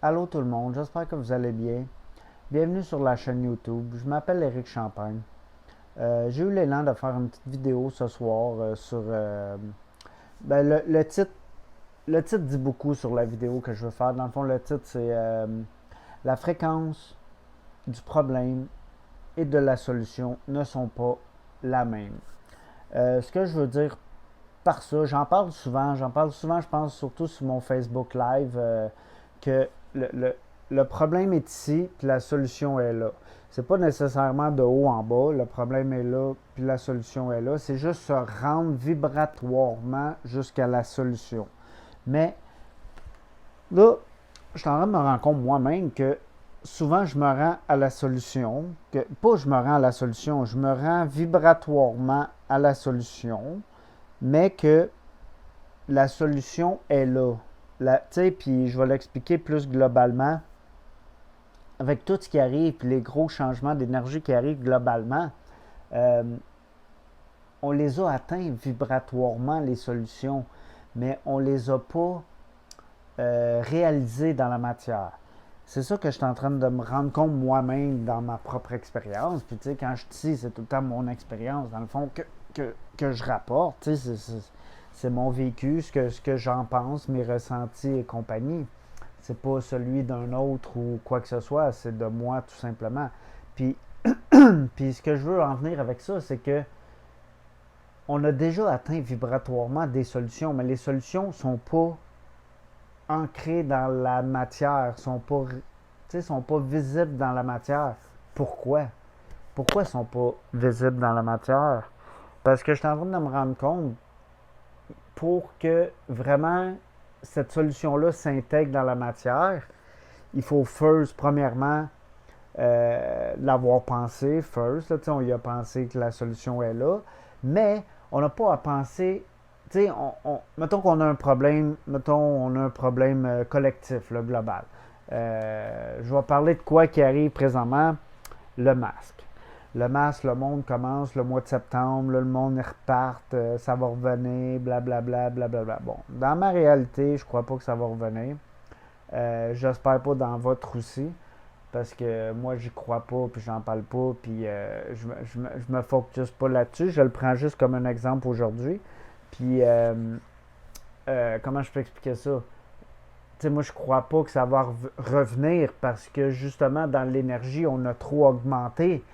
Allô tout le monde, j'espère que vous allez bien. Bienvenue sur la chaîne YouTube. Je m'appelle Éric Champagne. J'ai eu l'élan de faire une petite vidéo ce soir sur... ben, le titre dit beaucoup sur la vidéo que je veux faire. Dans le fond, le titre, c'est la fréquence du problème et de la solution ne sont pas la même. Ce que je veux dire par ça, j'en parle souvent, je pense, surtout sur mon Facebook Live, que le, le, le problème est ici, puis la solution est là. C'est pas nécessairement de haut en bas, le problème est là, puis la solution est là. C'est juste se rendre vibratoirement jusqu'à la solution. Mais là, je suis en train de me rendre compte moi-même que souvent je me rends à la solution, que pas je me rends à la solution, je me rends vibratoirement à la solution, mais que la solution est là. Puis je vais l'expliquer plus globalement. Avec tout ce qui arrive, puis les gros changements d'énergie qui arrivent globalement, euh, on les a atteints vibratoirement, les solutions, mais on ne les a pas réalisées dans la matière. C'est ça que je suis en train de me rendre compte moi-même dans ma propre expérience. Puis, tu sais, quand je dis, c'est tout le temps mon expérience, dans le fond, que je rapporte. Tu sais, c'est mon vécu, ce que j'en pense, mes ressentis et compagnie. C'est pas celui d'un autre ou quoi que ce soit, c'est de moi tout simplement. Puis, puis ce que je veux en venir avec ça, c'est que on a déjà atteint vibratoirement des solutions, mais les solutions sont pas ancrées dans la matière, sont pas visibles dans la matière. Pourquoi? Pourquoi ils sont pas visibles dans la matière? Parce que je suis en train de me rendre compte pour que vraiment cette solution-là s'intègre dans la matière, il faut first, premièrement, l'avoir pensé first. Là, on y a pensé que la solution est là. Mais on n'a pas à penser. Mettons qu'on a un problème, collectif, là, global. Je vais parler de quoi qui arrive présentement, le masque. Le masque, le monde commence le mois de septembre, là, le monde repart, ça va revenir, blablabla, blablabla. Bon, dans ma réalité, je crois pas que ça va revenir. J'espère pas dans votre aussi. Parce que moi, j'y crois pas, puis j'en parle pas, puis je me focus pas là-dessus. Je le prends juste comme un exemple aujourd'hui. Puis, comment je peux expliquer ça? Tu sais, moi, je crois pas que ça va revenir parce que justement, dans l'énergie, on a trop augmenté.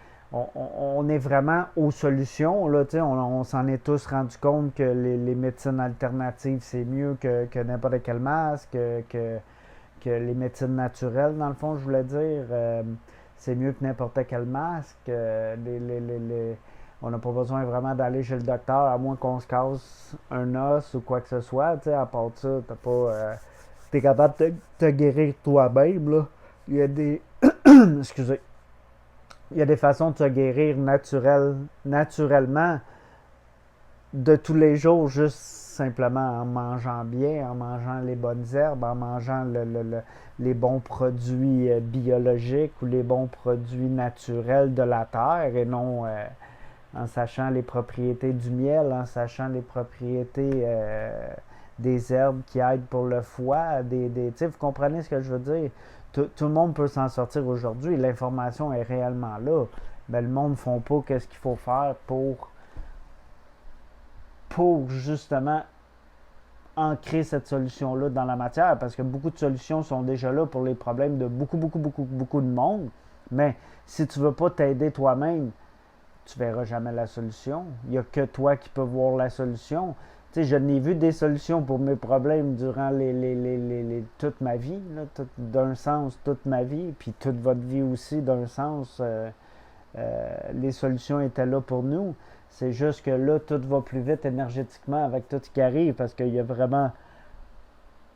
On est vraiment aux solutions. Là, on s'en est tous rendu compte que les médecines alternatives, c'est mieux que n'importe quel masque, que les médecines naturelles, dans le fond, je voulais dire. C'est mieux que n'importe quel masque. On n'a pas besoin vraiment d'aller chez le docteur, à moins qu'on se casse un os ou quoi que ce soit. À part ça, t'as pas. T'es capable de te guérir toi-même. Là. Il y a des. Excusez. Il y a des façons de se guérir naturellement de tous les jours, juste simplement en mangeant bien, en mangeant les bonnes herbes, en mangeant les bons produits biologiques ou les bons produits naturels de la terre et non en sachant les propriétés du miel, en sachant les propriétés des herbes qui aident pour le foie. Vous comprenez ce que je veux dire? Tout le monde peut s'en sortir aujourd'hui. L'information est réellement là. Mais le monde ne font pas ce qu'il faut faire pour justement ancrer cette solution-là dans la matière, parce que beaucoup de solutions sont déjà là pour les problèmes de beaucoup de monde. Mais si tu ne veux pas t'aider toi-même, tu ne verras jamais la solution. Il n'y a que toi qui peux voir la solution. Tu sais, je n'ai vu des solutions pour mes problèmes durant toute ma vie, d'un sens, toute ma vie, puis toute votre vie aussi, d'un sens. Les solutions étaient là pour nous. C'est juste que là, tout va plus vite énergétiquement avec tout ce qui arrive parce qu'il y a vraiment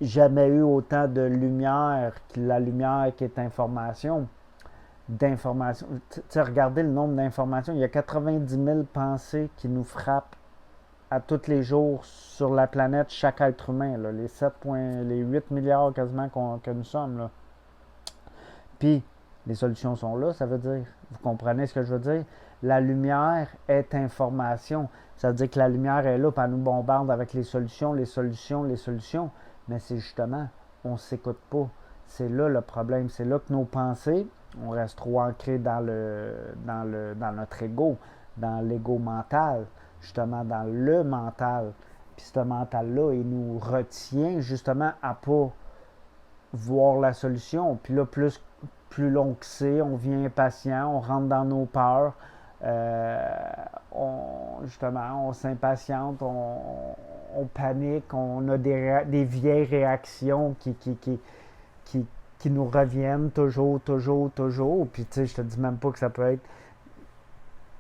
jamais eu autant de lumière que la lumière qui est information. D'informations. Tu sais, regardez le nombre d'informations. Il y a 90 000 pensées qui nous frappent à tous les jours sur la planète, chaque être humain. Là, les 8 milliards quasiment que nous sommes. Là. Puis, les solutions sont là, ça veut dire. Vous comprenez ce que je veux dire? La lumière est information. Ça veut dire que la lumière est là, puis elle nous bombarde avec les solutions. Mais c'est justement, on ne s'écoute pas. C'est là le problème. C'est là que nos pensées, on reste trop ancré dans notre ego, dans l'ego mental, justement dans le mental. Puis ce mental-là, il nous retient justement à pas voir la solution. Puis là, plus long que c'est, on devient impatient, on rentre dans nos peurs. Justement, on s'impatiente, on panique, on a des vieilles réactions qui nous reviennent toujours, toujours, toujours. Puis tu sais, je te dis même pas que ça peut être...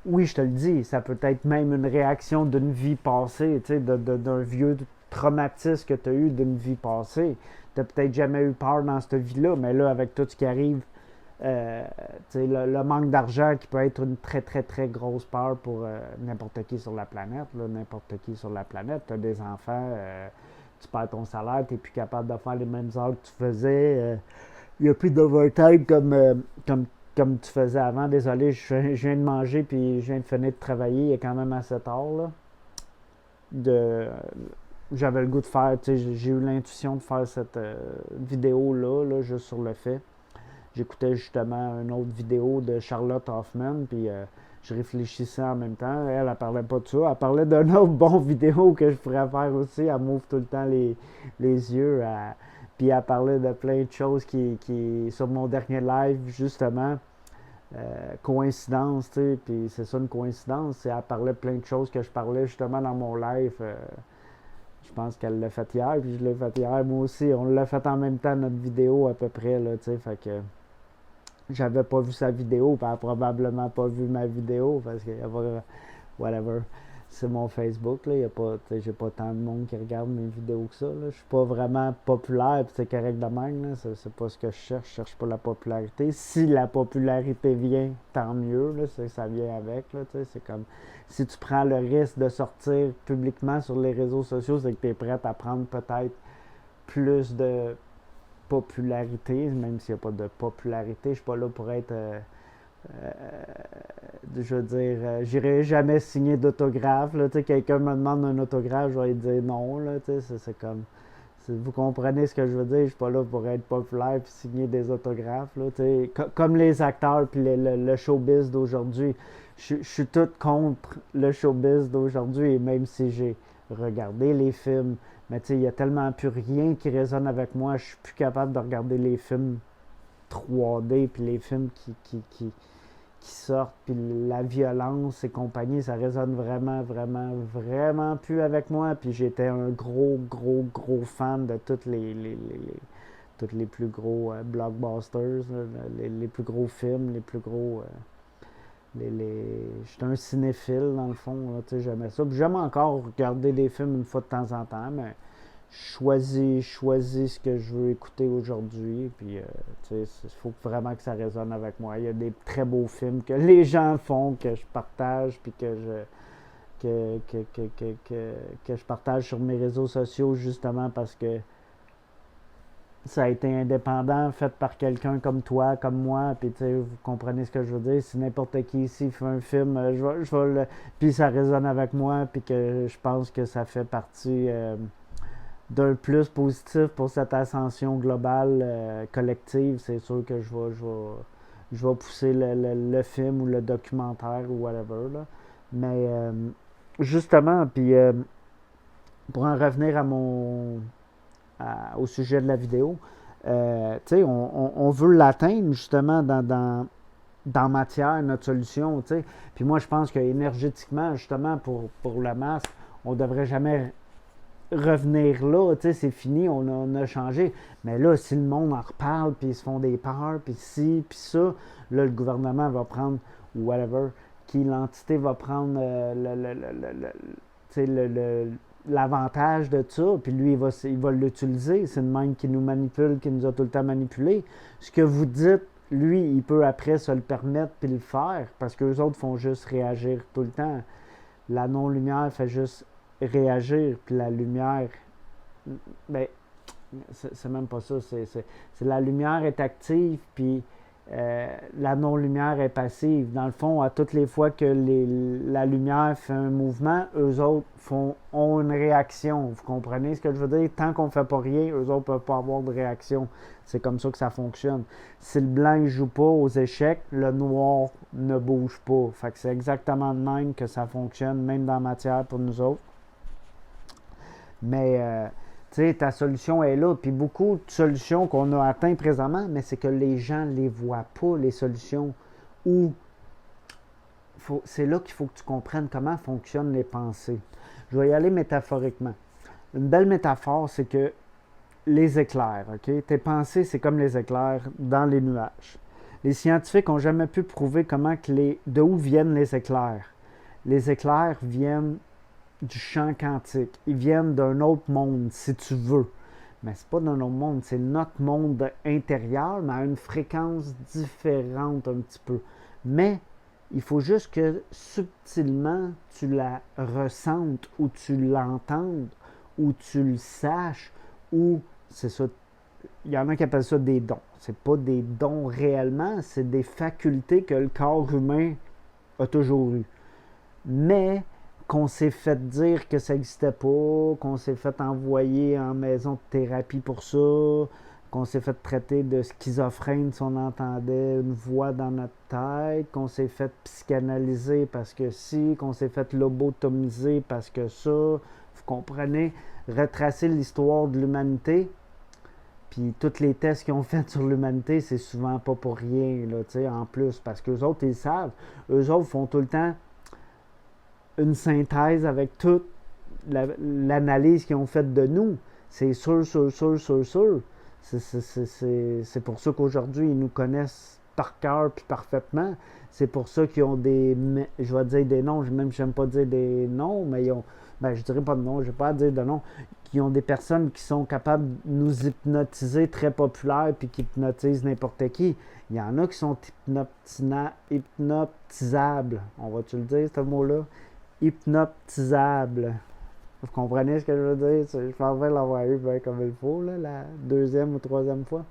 Oui, je te le dis, ça peut être même une réaction d'une vie passée, tu sais, d'un vieux traumatisme que tu as eu d'une vie passée. Tu n'as peut-être jamais eu peur dans cette vie-là, mais là, avec tout ce qui arrive, le manque d'argent qui peut être une très, très, très grosse peur pour n'importe qui sur la planète. N'importe qui sur la planète. Tu as des enfants, tu perds ton salaire, tu n'es plus capable de faire les mêmes heures que tu faisais. Il n'y a plus d'overtime comme tu faisais avant. Désolé, je viens de manger puis je viens de finir de travailler. Il est quand même assez tard. J'avais le goût de faire, j'ai eu l'intuition de faire cette vidéo-là, juste sur le fait. J'écoutais justement une autre vidéo de Charlotte Hoffman, puis je réfléchissais en même temps. Elle parlait pas de ça. Elle parlait d'un autre bon vidéo que je pourrais faire aussi. Elle m'ouvre tout le temps les yeux. Puis elle parlait de plein de choses qui sur mon dernier live, justement. Coïncidence, tu sais. Puis c'est ça une coïncidence. Elle parlait plein de choses que je parlais justement dans mon live. Je pense qu'elle l'a fait hier, puis je l'ai fait hier. Moi aussi, on l'a fait en même temps, notre vidéo, à peu près, là, tu sais. Fait que j'avais pas vu sa vidéo, puis elle a probablement pas vu ma vidéo, parce que whatever. C'est mon Facebook, là. J'ai pas tant de monde qui regarde mes vidéos que ça, là. Je suis pas vraiment populaire, puis c'est correct de même, là. C'est pas ce que je cherche pas la popularité. Si la popularité vient, tant mieux, là. Ça vient avec, là, tu sais. C'est comme, si tu prends le risque de sortir publiquement sur les réseaux sociaux, c'est que tu es prête à prendre peut-être plus de popularité, même s'il n'y a pas de popularité. Je suis pas là pour être... je veux dire, j'irai jamais signer d'autographe. Quelqu'un me demande un autographe, je vais lui dire non. Là, c'est comme... Vous comprenez ce que je veux dire? Je suis pas là pour être populaire et signer des autographes. Là, comme les acteurs et le showbiz d'aujourd'hui. Je suis tout contre le showbiz d'aujourd'hui, même si j'ai regardé les films. Mais il n'y a tellement plus rien qui résonne avec moi. Je suis plus capable de regarder les films 3D puis les films qui sortent, puis la violence et compagnie, ça résonne vraiment, vraiment, vraiment plus avec moi. Puis j'étais un gros, gros, gros fan de tous les plus gros blockbusters, les plus gros films, les plus gros... J'étais un cinéphile, dans le fond, j'aimais ça. Puis j'aime encore regarder des films une fois de temps en temps, mais je choisis ce que je veux écouter aujourd'hui. Puis, il faut vraiment que ça résonne avec moi. Il y a des très beaux films que les gens font, que je partage, puis que je partage sur mes réseaux sociaux, justement parce que ça a été indépendant, fait par quelqu'un comme toi, comme moi, puis vous comprenez ce que je veux dire. Si n'importe qui ici fait un film, puis ça résonne avec moi, puis que je pense que ça fait partie d'un plus positif pour cette ascension globale collective, c'est sûr que je vais pousser le film ou le documentaire ou whatever. Là. Mais justement, puis pour en revenir au sujet de la vidéo, on veut l'atteindre justement dans matière, notre solution. Puis moi, je pense que énergétiquement, justement, pour le masque, on ne devrait jamais revenir là, c'est fini, on a changé. Mais là, si le monde en reparle, puis ils se font des peurs, puis ci, puis ça, là, le gouvernement va prendre, ou whatever, l'entité va prendre l'avantage de ça, puis lui, il va l'utiliser. C'est le même qui nous manipule, qui nous a tout le temps manipulés. Ce que vous dites, lui, il peut après se le permettre puis le faire, parce qu'eux autres font juste réagir tout le temps. La non-lumière fait juste réagir, puis la lumière, ben, c'est même pas ça, c'est la lumière est active, puis la non-lumière est passive. Dans le fond, à toutes les fois que la lumière fait un mouvement, eux autres ont une réaction. Vous comprenez ce que je veux dire? Tant qu'on ne fait pas rien, eux autres ne peuvent pas avoir de réaction. C'est comme ça que ça fonctionne. Si le blanc ne joue pas aux échecs, le noir ne bouge pas. Fait que c'est exactement de même que ça fonctionne, même dans la matière pour nous autres. Mais tu sais, ta solution est là. Puis beaucoup de solutions qu'on a atteintes présentement, mais c'est que les gens ne les voient pas, les solutions. Ou c'est là qu'il faut que tu comprennes comment fonctionnent les pensées. Je vais y aller métaphoriquement. Une belle métaphore, c'est que les éclairs, OK? Tes pensées, c'est comme les éclairs dans les nuages. Les scientifiques n'ont jamais pu prouver de où viennent les éclairs. Les éclairs viennent du champ quantique. Ils viennent d'un autre monde, si tu veux. Mais c'est pas d'un autre monde, c'est notre monde intérieur, mais à une fréquence différente un petit peu. Mais il faut juste que subtilement tu la ressentes ou tu l'entendes ou tu le saches ou c'est ça. Il y en a qui appellent ça des dons. C'est pas des dons réellement, c'est des facultés que le corps humain a toujours eu. Mais qu'on s'est fait dire que ça n'existait pas, qu'on s'est fait envoyer en maison de thérapie pour ça, qu'on s'est fait traiter de schizophrène si on entendait une voix dans notre tête, qu'on s'est fait psychanalyser parce que si, qu'on s'est fait lobotomiser parce que ça, vous comprenez, retracer l'histoire de l'humanité, puis tous les tests qu'ils ont fait sur l'humanité, c'est souvent pas pour rien, là, en plus, parce qu'eux autres, ils savent. Eux autres font tout le temps une synthèse avec toute l'analyse qu'ils ont faite de nous. C'est sûr. C'est pour ça qu'aujourd'hui, ils nous connaissent par cœur puis parfaitement. C'est pour ça qu'ils ont je vais dire des noms, même j'aime pas dire des noms, mais ils ont, je dirais pas de noms, je vais pas dire de noms, qui ont des personnes qui sont capables de nous hypnotiser, très populaires, puis qui hypnotisent n'importe qui. Il y en a qui sont hypnotisables. On va-tu le dire, ce mot-là? Hypnotisable. Vous comprenez ce que je veux dire? Je pense pas l'avoir eu comme il faut, là, la deuxième ou troisième fois.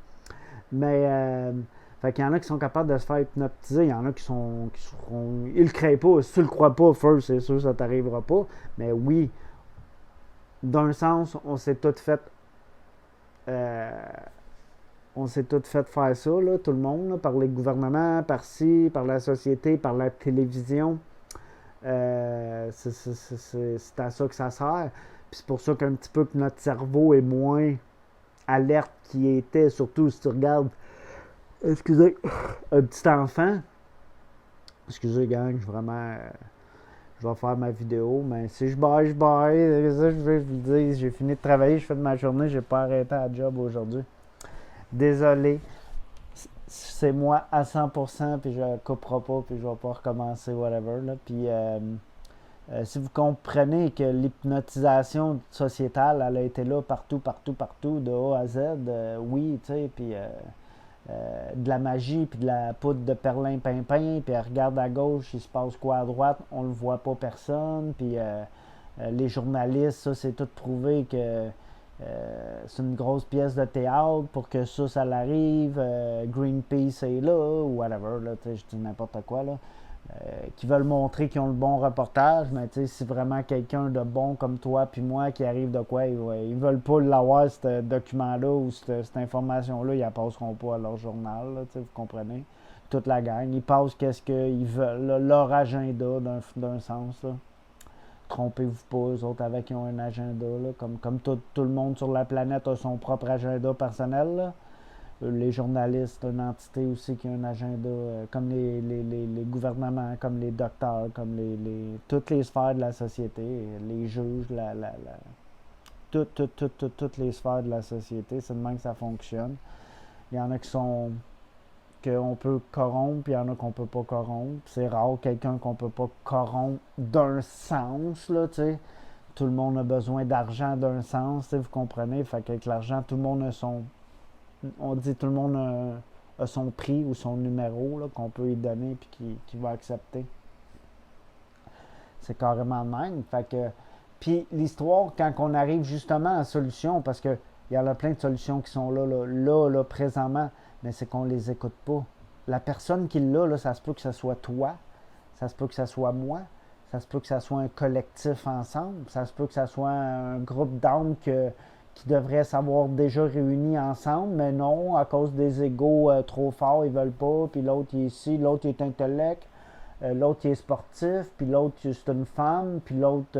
Mais, fait qu'il y en a qui sont capables de se faire hypnotiser. Il y en a qui seront. Ils le créent pas. Si tu le crois pas, first, c'est sûr que ça t'arrivera pas. Mais oui, d'un sens, on s'est tout fait. On s'est tout fait faire ça, là, tout le monde, là, par les gouvernements, par ci, par la société, par la télévision. C'est à ça que ça sert. Puis c'est pour ça qu'un petit peu que notre cerveau est moins alerte qu'il était, surtout si tu regardes, excusez, un petit enfant. Excusez, gang, je vais faire ma vidéo, mais si je baille, je baille. Ça, je vais vous dire, j'ai fini de travailler, je fais de ma journée, j'ai pas arrêté à job aujourd'hui. Désolé. C'est moi à 100%, puis je ne couperai pas, puis je vais pas recommencer, whatever. Là. Puis, si vous comprenez que l'hypnotisation sociétale, elle a été là partout, de A à Z, oui, tu sais, puis de la magie, puis de la poudre de perlimpinpin, puis elle regarde à gauche, il se passe quoi à droite, on le voit pas personne, puis les journalistes, ça, c'est tout prouvé que c'est une grosse pièce de théâtre pour que ça l'arrive. Greenpeace est là, ou whatever, là, je dis n'importe quoi, là. Qui veulent montrer qu'ils ont le bon reportage, mais si vraiment quelqu'un de bon comme toi puis moi qui arrive de quoi, ils veulent pas l'avoir, ce document-là ou cette information-là, ils la passeront pas à leur journal, là, vous comprenez? Toute la gang, ils passent qu'est-ce qu'ils veulent, là, leur agenda d'un sens, là. Trompez-vous pas, eux autres avec, ils ont un agenda, là, comme tout le monde sur la planète a son propre agenda personnel, là. Les journalistes, une entité aussi qui a un agenda, comme les gouvernements, comme les docteurs, comme toutes les sphères de la société, les juges, toutes les sphères de la société, c'est de même que ça fonctionne. Il y en a qu'on peut corrompre, puis il y en a qu'on peut pas corrompre. C'est rare quelqu'un qu'on peut pas corrompre d'un sens, là, tu sais. Tout le monde a besoin d'argent d'un sens, vous comprenez? Fait qu'avec l'argent, tout le monde a tout le monde a son prix ou son numéro, là, qu'on peut lui donner et qu'il va accepter. C'est carrément le même. Fait que, puis l'histoire, quand on arrive justement à la solution, parce qu'il y en a plein de solutions qui sont là, présentement, mais c'est qu'on les écoute pas. la personne qui l'a, là, ça se peut que ce soit toi, ça se peut que ce soit moi, ça se peut que ce soit un collectif ensemble, ça se peut que ce soit un groupe d'âmes qui devrait s'avoir déjà réunis ensemble, mais non, à cause des égos trop forts, ils veulent pas, puis l'autre il est ici, l'autre il est intellect, l'autre il est sportif, puis l'autre c'est une femme, puis l'autre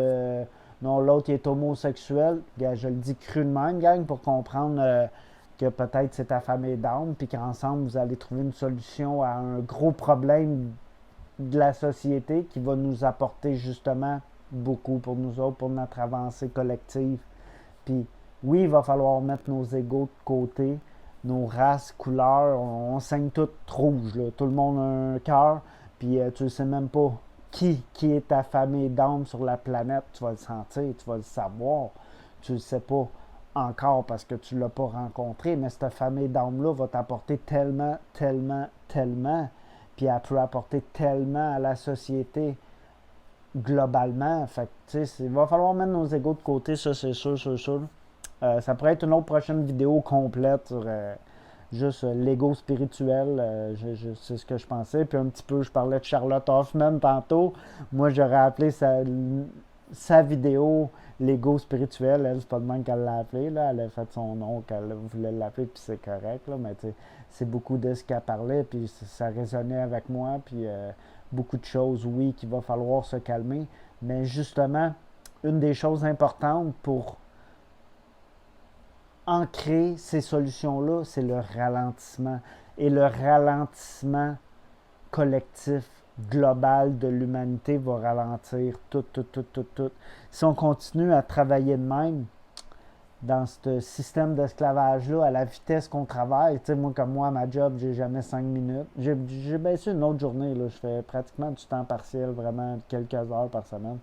non, l'autre il est homosexuel. Je le dis cru de même, gang, pour comprendre que peut-être c'est ta famille d'âme, puis qu'ensemble vous allez trouver une solution à un gros problème de la société qui va nous apporter justement beaucoup pour nous autres, pour notre avancée collective. Puis oui, il va falloir mettre nos égos de côté, nos races, couleurs, on saigne tout rouge, là. Tout le monde a un cœur, puis tu ne sais même pas qui est ta famille d'âme sur la planète, tu vas le sentir, tu vas le savoir, tu le sais pas encore parce que tu ne l'as pas rencontré, mais cette famille d'âme-là va t'apporter tellement, tellement, tellement, puis elle peut apporter tellement à la société globalement. Fait que, tu sais, il va falloir mettre nos égos de côté, ça c'est sûr, c'est sûr. Ça pourrait être une autre prochaine vidéo complète sur juste l'ego spirituel. C'est ce que je pensais. Puis un petit peu, je parlais de Charlotte Hoffman tantôt. Moi, j'aurais appelé sa vidéo l'ego spirituel. Elle, c'est pas de même qu'elle l'a appelé. Là. Elle a fait son nom qu'elle voulait l'appeler, puis c'est correct. Là. Mais c'est beaucoup de ce qu'elle parlait, puis ça résonnait avec moi. Puis beaucoup de choses, oui, qu'il va falloir se calmer. Mais justement, une des choses importantes pour ancrer ces solutions-là, c'est le ralentissement. Et le ralentissement collectif, global de l'humanité va ralentir tout, tout, tout, tout, tout. Si on continue à travailler de même, dans ce système d'esclavage-là, à la vitesse qu'on travaille, tu sais, moi, comme moi, à ma job, j'ai jamais 5 minutes. J'ai baissé une autre journée, là. Je fais pratiquement du temps partiel, vraiment quelques heures par semaine.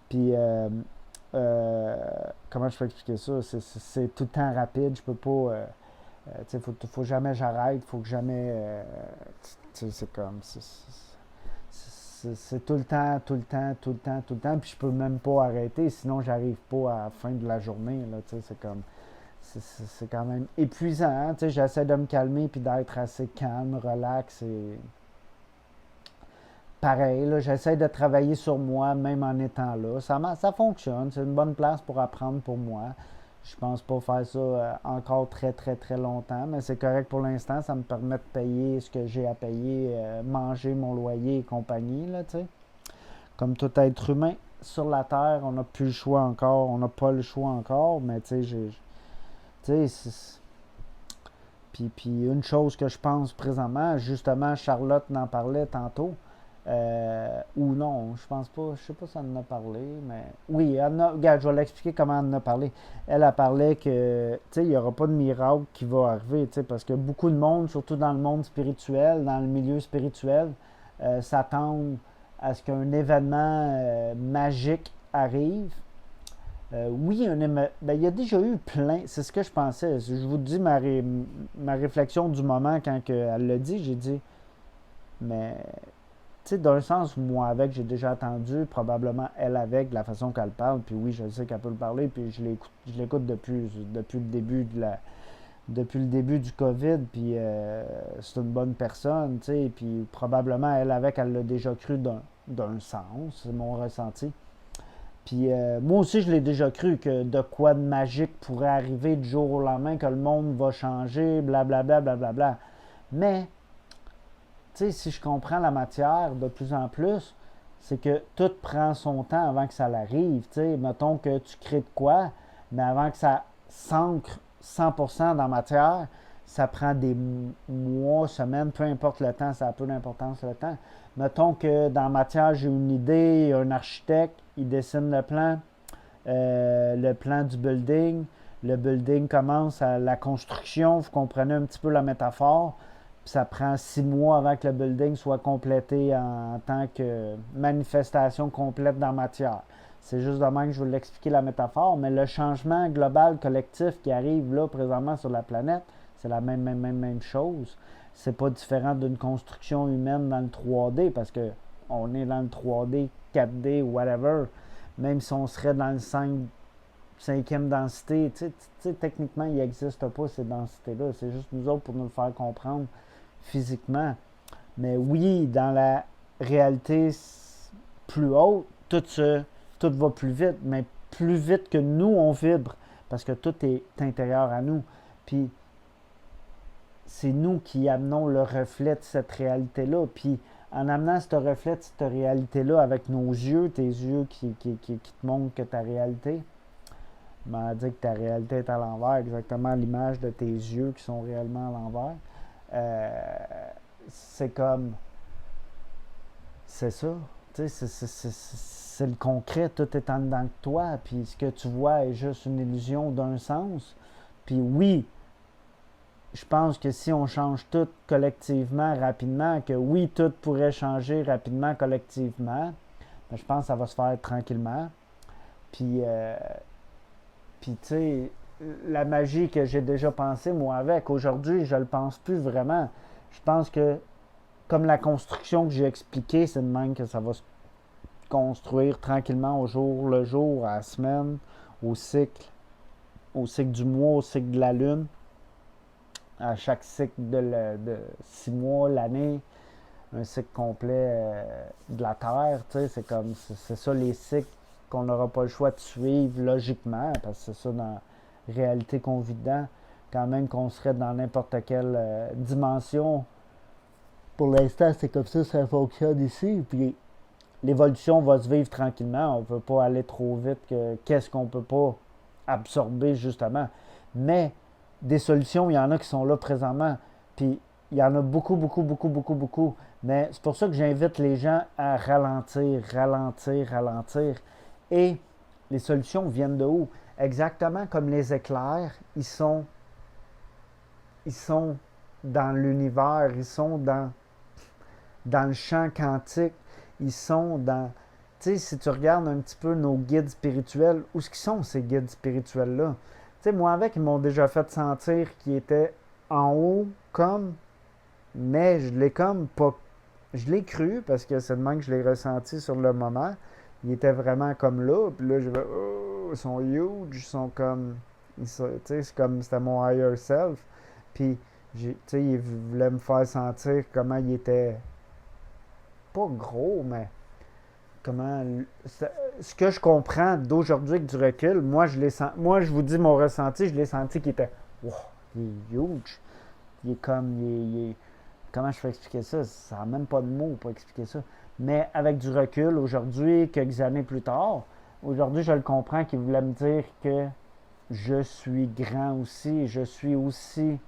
Puis, comment je peux expliquer ça? C'est tout le temps rapide. Je peux pas. Tu sais, faut jamais j'arrête. Faut que jamais. Tu sais, c'est comme. C'est tout le temps, tout le temps, tout le temps, tout le temps. Puis je peux même pas arrêter. Sinon, j'arrive pas à la fin de la journée. Là, tu sais, c'est comme. C'est quand même épuisant. Hein? Tu sais, j'essaie de me calmer puis d'être assez calme, relax et pareil, là, j'essaie de travailler sur moi, même en étant là. Ça fonctionne. C'est une bonne place pour apprendre pour moi. Je pense pas faire ça encore très, très, très longtemps, mais c'est correct pour l'instant. Ça me permet de payer ce que j'ai à payer, manger mon loyer et compagnie, là, tu sais. Comme tout être humain sur la Terre, on n'a plus le choix encore. On n'a pas le choix encore, mais tu sais, puis une chose que je pense présentement, justement, Charlotte en parlait tantôt, ou non, je pense pas, je sais pas si elle en a parlé, mais oui, regarde, je vais l'expliquer comment elle en a parlé. Elle a parlé que, tu sais, il n'y aura pas de miracle qui va arriver, tu sais, parce que beaucoup de monde, surtout dans le monde spirituel, dans le milieu spirituel, s'attendent à ce qu'un événement magique arrive. Oui, ben, il y a déjà eu plein, c'est ce que je pensais. Je vous dis ma réflexion du moment quand elle l'a dit, j'ai dit, mais tu sais, d'un sens, moi avec, j'ai déjà entendu, probablement elle avec, de la façon qu'elle parle, puis oui, je sais qu'elle peut le parler, puis je l'écoute depuis le début depuis le début du COVID, puis c'est une bonne personne, tu sais, puis probablement elle avec, elle l'a déjà cru d'un sens, c'est mon ressenti. Puis moi aussi, je l'ai déjà cru que de quoi de magique pourrait arriver du jour au lendemain, que le monde va changer, blablabla, blablabla. Mais tu sais, si je comprends la matière de plus en plus, c'est que tout prend son temps avant que ça l'arrive. Tu sais, mettons que tu crées de quoi, mais avant que ça s'ancre 100% dans la matière, ça prend des mois, semaines, peu importe le temps, ça a peu d'importance le temps. Mettons que dans la matière, j'ai une idée, un architecte, il dessine le plan du building. Le building commence à la construction, vous comprenez un petit peu la métaphore. Puis ça prend 6 mois avant que le building soit complété en tant que manifestation complète dans la matière. C'est juste de même que je vous l'expliquer la métaphore, mais le changement global collectif qui arrive là présentement sur la planète, c'est la même chose. C'est pas différent d'une construction humaine dans le 3D parce que on est dans le 3D, 4D, whatever. Même si on serait dans le 5e densité, tu sais, techniquement, il n'existe pas ces densités-là. C'est juste nous autres pour nous le faire comprendre physiquement. Mais oui, dans la réalité plus haute, tout va plus vite, mais plus vite que nous, on vibre, parce que tout est intérieur à nous. Puis c'est nous qui amenons le reflet de cette réalité-là. Puis en amenant ce reflet de cette réalité-là avec nos yeux, tes yeux qui te montrent que ta réalité, m'a dit que ta réalité est à l'envers, exactement l'image de tes yeux qui sont réellement à l'envers. C'est comme, c'est ça, tu sais, c'est le concret, tout est en dedans de toi, puis ce que tu vois est juste une illusion d'un sens. Puis oui, je pense que si on change tout collectivement, rapidement, que oui, tout pourrait changer rapidement, collectivement, ben, je pense que ça va se faire tranquillement. Puis, tu sais, la magie que j'ai déjà pensé, moi, avec, aujourd'hui, je le pense plus vraiment. Je pense que, comme la construction que j'ai expliquée, c'est de même que ça va se construire tranquillement au jour le jour, à la semaine, au cycle du mois, au cycle de la lune, à chaque cycle de 6 mois, l'année, un cycle complet de la Terre, tu sais, c'est ça les cycles qu'on n'aura pas le choix de suivre logiquement, parce que c'est ça dans la réalité qu'on vit dedans, quand même qu'on serait dans n'importe quelle dimension. Pour l'instant, c'est comme ça fonctionne ici, puis l'évolution va se vivre tranquillement, on ne peut pas aller trop vite, qu'est-ce qu'on ne peut pas absorber justement, mais des solutions, il y en a qui sont là présentement, puis il y en a beaucoup, beaucoup, beaucoup, beaucoup, beaucoup. Mais c'est pour ça que j'invite les gens à ralentir, ralentir, ralentir. Et les solutions viennent de où? Exactement comme les éclairs, ils sont dans l'univers, ils sont dans le champ quantique, ils sont dans... Tu sais, si tu regardes un petit peu nos guides spirituels, où est-ce qu'ils sont ces guides spirituels-là? Tu sais, moi avec, ils m'ont déjà fait sentir qu'ils étaient en haut, comme... Mais je l'ai comme pas... Je l'ai cru, parce que c'est de même que je l'ai ressenti sur le moment. Ils étaient vraiment comme là, puis là, je vais... Oh, ils sont huge, ils sont comme... Tu sais, c'est comme... C'était mon higher self. Puis, tu sais, ils voulaient me faire sentir comment ils étaient... Pas gros, mais... Comment... Ce que je comprends d'aujourd'hui avec du recul, moi, moi, je vous dis mon ressenti, je l'ai senti qu'il était... Wow, il est huge. Il est comme... comment je peux expliquer ça? Ça n'a même pas de mots pour expliquer ça. Mais avec du recul, aujourd'hui, quelques années plus tard, aujourd'hui, je le comprends qu'il voulait me dire que je suis grand aussi, je suis aussi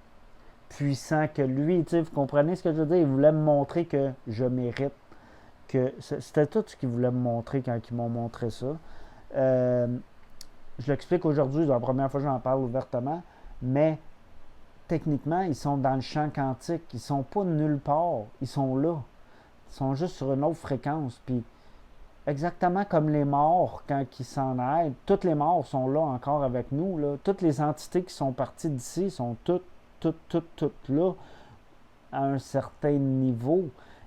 puissant que lui. Tu sais, vous comprenez ce que je veux dire? Il voulait me montrer que je mérite. Que c'était tout ce qu'il voulait me montrer quand ils m'ont montré ça. Je l'explique aujourd'hui, c'est la première fois que j'en parle ouvertement, mais techniquement, ils sont dans le champ quantique. Ils sont pas nulle part. Ils sont là. Ils sont juste sur une autre fréquence. Puis, exactement comme les morts, quand ils s'en aident, toutes les morts sont là encore avec nous. Là. Toutes les entités qui sont parties d'ici sont toutes là à un certain niveau.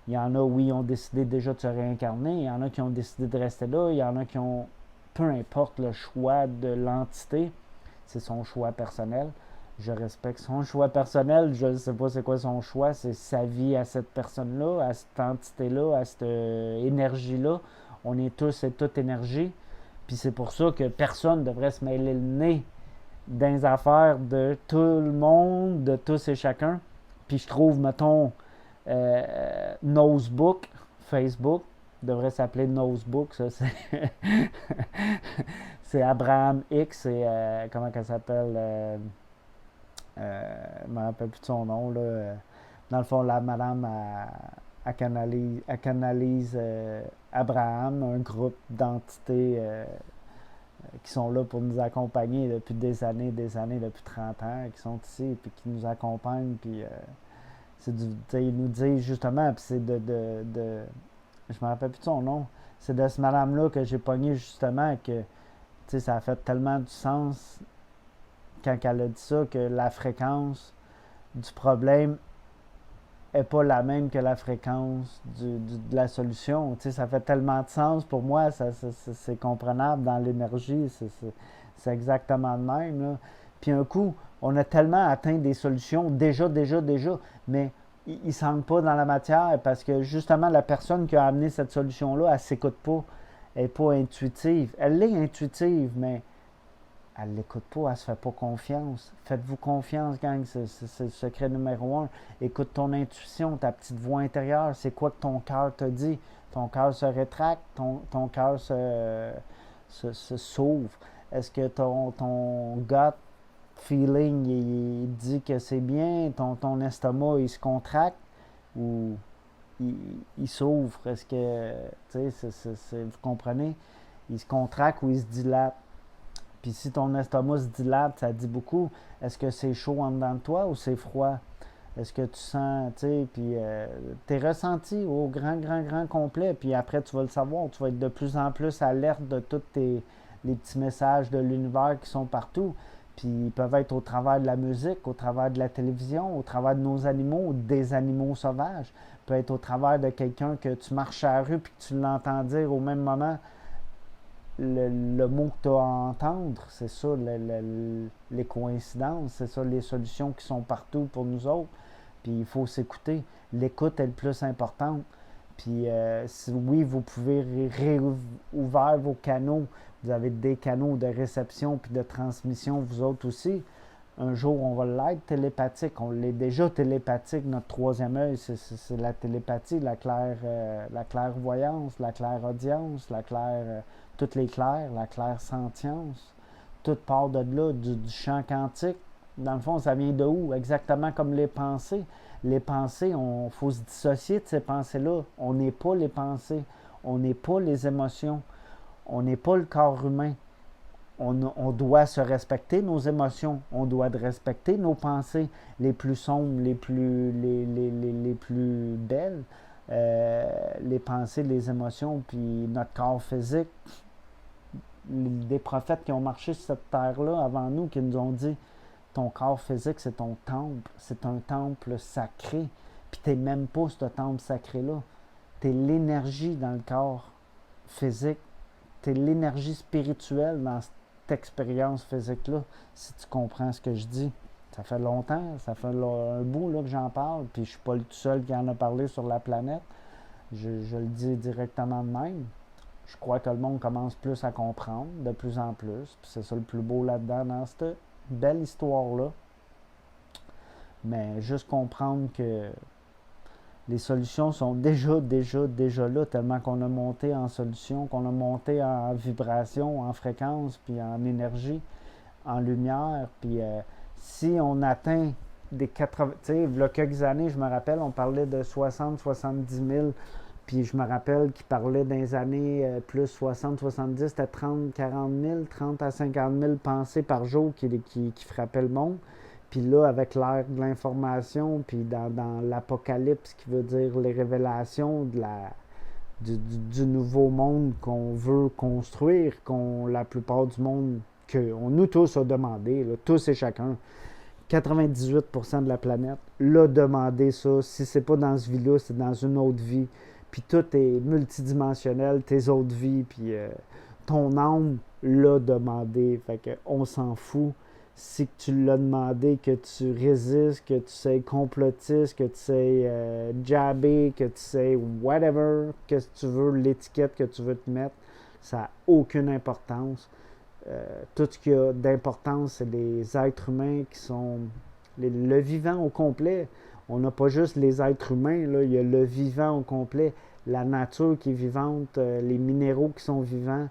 Il y en a, oui, qui ont décidé déjà de se réincarner. Il y en a qui ont décidé de rester là. Il y en a qui ont, peu importe le choix de l'entité, c'est son choix personnel. Je respecte son choix personnel. Je ne sais pas c'est quoi son choix. C'est sa vie à cette personne-là, à cette entité-là, à cette énergie-là. On est tous et toutes énergie. Puis c'est pour ça que personne ne devrait se mêler le nez dans les affaires de tout le monde, de tous et chacun. Puis je trouve, mettons, Nosebook, Facebook, devrait s'appeler Nosebook, ça c'est... c'est Abraham X et comment qu'elle s'appelle? Je ne me rappelle plus de son nom, là. Dans le fond, la madame elle canalise Abraham, un groupe d'entités qui sont là pour nous accompagner depuis des années, depuis 30 ans, qui sont ici et qui nous accompagnent. Puis ils nous disent justement, puis c'est je me rappelle plus de son nom, c'est de cette madame-là que j'ai pogné justement, que ça a fait tellement du sens quand elle a dit ça, que la fréquence du problème n'est pas la même que la fréquence de la solution. Ça fait tellement de sens pour moi, c'est comprenable dans l'énergie, c'est exactement le même. Là. Puis un coup, on a tellement atteint des solutions, déjà, mais il ne s'ancre pas dans la matière parce que justement, la personne qui a amené cette solution-là, elle ne s'écoute pas. Elle n'est pas intuitive. Elle est intuitive, mais elle ne l'écoute pas, elle ne se fait pas confiance. Faites-vous confiance, gang, c'est le secret numéro un. Écoute ton intuition, ta petite voix intérieure, c'est quoi que ton cœur te dit. Ton cœur se rétracte, ton cœur se s'ouvre. Est-ce que ton gut feeling il dit que c'est bien, ton estomac il se contracte ou il, il s'ouvre? Est-ce que, tu sais, vous comprenez? Il se contracte ou il se dilate? Puis si ton estomac se dilate, ça dit beaucoup. Est-ce que c'est chaud en dedans de toi ou c'est froid? Est-ce que tu sens, tu sais, puis tes ressentis au grand complet. Puis après, tu vas le savoir. Tu vas être de plus en plus alerte de tous les petits messages de l'univers qui sont partout. Puis ils peuvent être au travers de la musique, au travers de la télévision, au travers de nos animaux ou des animaux sauvages. Peut être au travers de quelqu'un que tu marches à la rue puis que tu l'entends dire au même moment le mot que tu as à entendre, c'est ça, les coïncidences, c'est ça, les solutions qui sont partout pour nous autres. Puis il faut s'écouter. L'écoute est le plus importante. Puis oui, vous pouvez réouvrir vos canaux. Vous avez des canaux de réception puis de transmission, vous autres aussi. Un jour, on va l'être télépathique. On l'est déjà télépathique. Notre troisième œil, c'est la télépathie, la clairvoyance, la clairaudience, toutes les clairs, la clairsentience. Tout part de là, du champ quantique. Dans le fond, ça vient de où? Exactement comme les pensées. Les pensées, il faut se dissocier de ces pensées-là. On n'est pas les pensées. On n'est pas les émotions. On n'est pas le corps humain. On doit se respecter nos émotions, on doit respecter nos pensées les plus sombres, les plus belles, les pensées, les émotions, puis notre corps physique. Des prophètes qui ont marché sur cette terre-là avant nous, qui nous ont dit, ton corps physique, c'est ton temple, c'est un temple sacré, puis t'es même pas ce temple sacré-là. T'es l'énergie dans le corps physique, t'es l'énergie spirituelle dans expérience physique-là, si tu comprends ce que je dis. Ça fait longtemps, ça fait un bout là, que j'en parle, puis je suis pas le tout seul qui en a parlé sur la planète. Je le dis directement de même. Je crois que le monde commence plus à comprendre, de plus en plus. Puis c'est ça le plus beau là-dedans, dans cette belle histoire-là. Mais juste comprendre que les solutions sont déjà là, tellement qu'on a monté en solution, qu'on a monté en vibration, en fréquence, puis en énergie, en lumière. Puis si on atteint des 80... Tu sais, il y a quelques années, je me rappelle, on parlait de 60-70 000, puis je me rappelle qu'il parlait dans les années plus 60-70, c'était 30-40 000, 30 à 50 000 pensées par jour qui frappaient le monde. Puis là, avec l'ère de l'information, puis dans l'Apocalypse, qui veut dire les révélations du nouveau monde qu'on veut construire, la plupart du monde, nous tous a demandé, là, tous et chacun, 98% de la planète l'a demandé ça. Si c'est pas dans ce vie-là, c'est dans une autre vie. Puis tout est multidimensionnel, tes autres vies, puis ton âme l'a demandé. Fait qu'on s'en fout. Si tu l'as demandé, que tu résistes, que tu sais complotiste, que tu sais jabber, que tu sais whatever, que tu veux, l'étiquette que tu veux te mettre, ça n'a aucune importance. Tout ce qui a d'importance, c'est les êtres humains qui sont le vivant au complet. On n'a pas juste les êtres humains, là, il y a le vivant au complet, la nature qui est vivante, les minéraux qui sont vivants,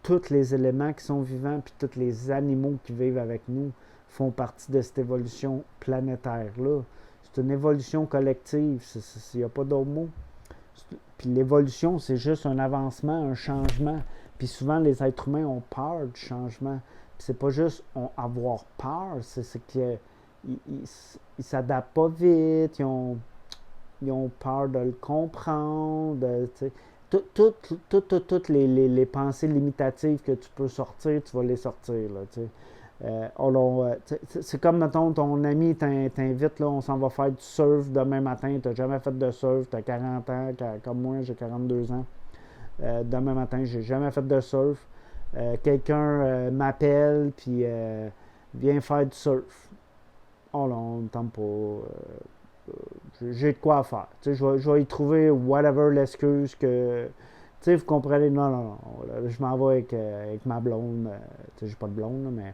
tous les éléments qui sont vivants, puis tous les animaux qui vivent avec nous font partie de cette évolution planétaire-là. C'est une évolution collective, il n'y a pas d'autre mot. Puis l'évolution, c'est juste un avancement, un changement. Puis souvent, les êtres humains ont peur du changement. Puis c'est pas juste avoir peur, c'est qu'ils ne s'adaptent pas vite, ils ont peur de le comprendre, toutes les pensées limitatives que tu peux sortir, tu vas les sortir. Là, c'est comme, mettons, ton ami t'invite, là, on s'en va faire du surf demain matin, tu n'as jamais fait de surf, tu as 40 ans, comme moi, j'ai 42 ans. Demain matin, j'ai jamais fait de surf. Quelqu'un m'appelle, puis viens faire du surf. Oh là, on ne tente pas. j'ai de quoi faire. Je vais y trouver whatever l'excuse que. Tu sais, vous comprenez? Non, non, non. Là, je m'en vais avec ma blonde. Tu sais, j'ai pas de blonde, là, mais.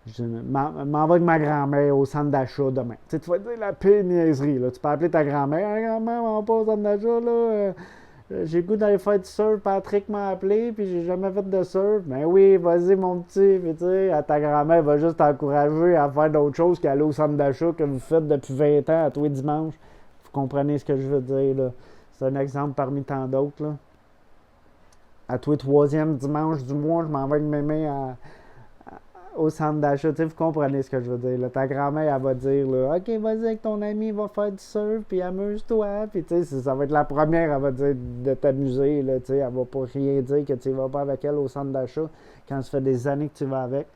Je m'en vais avec ma grand-mère au centre d'achat demain. Tu sais, tu vas dire la pire niaiserie, là. Tu peux appeler ta grand-mère. Hey, grand-mère, on va pas au centre d'achat, là. J'ai le goût d'aller faire du surf. Patrick m'a appelé, puis j'ai jamais fait de surf. Ben oui, vas-y, mon petit. Puis tu sais, ta grand-mère va juste t'encourager à faire d'autres choses qu'aller au centre d'achat que vous faites depuis 20 ans à tous les dimanches. Vous comprenez ce que je veux dire, là. C'est un exemple parmi tant d'autres, là. À tous les troisièmes dimanches du mois, je m'en vais avec mémé au centre d'achat. Tu sais, vous comprenez ce que je veux dire. Là. Ta grand-mère, elle va dire, là, OK, vas-y avec ton ami, va faire du surf, puis amuse-toi. Puis, tu sais, ça va être la première, elle va dire de t'amuser. Là, tu sais, elle va pas rien dire que tu ne vas pas avec elle au centre d'achat quand ça fait des années que tu vas avec.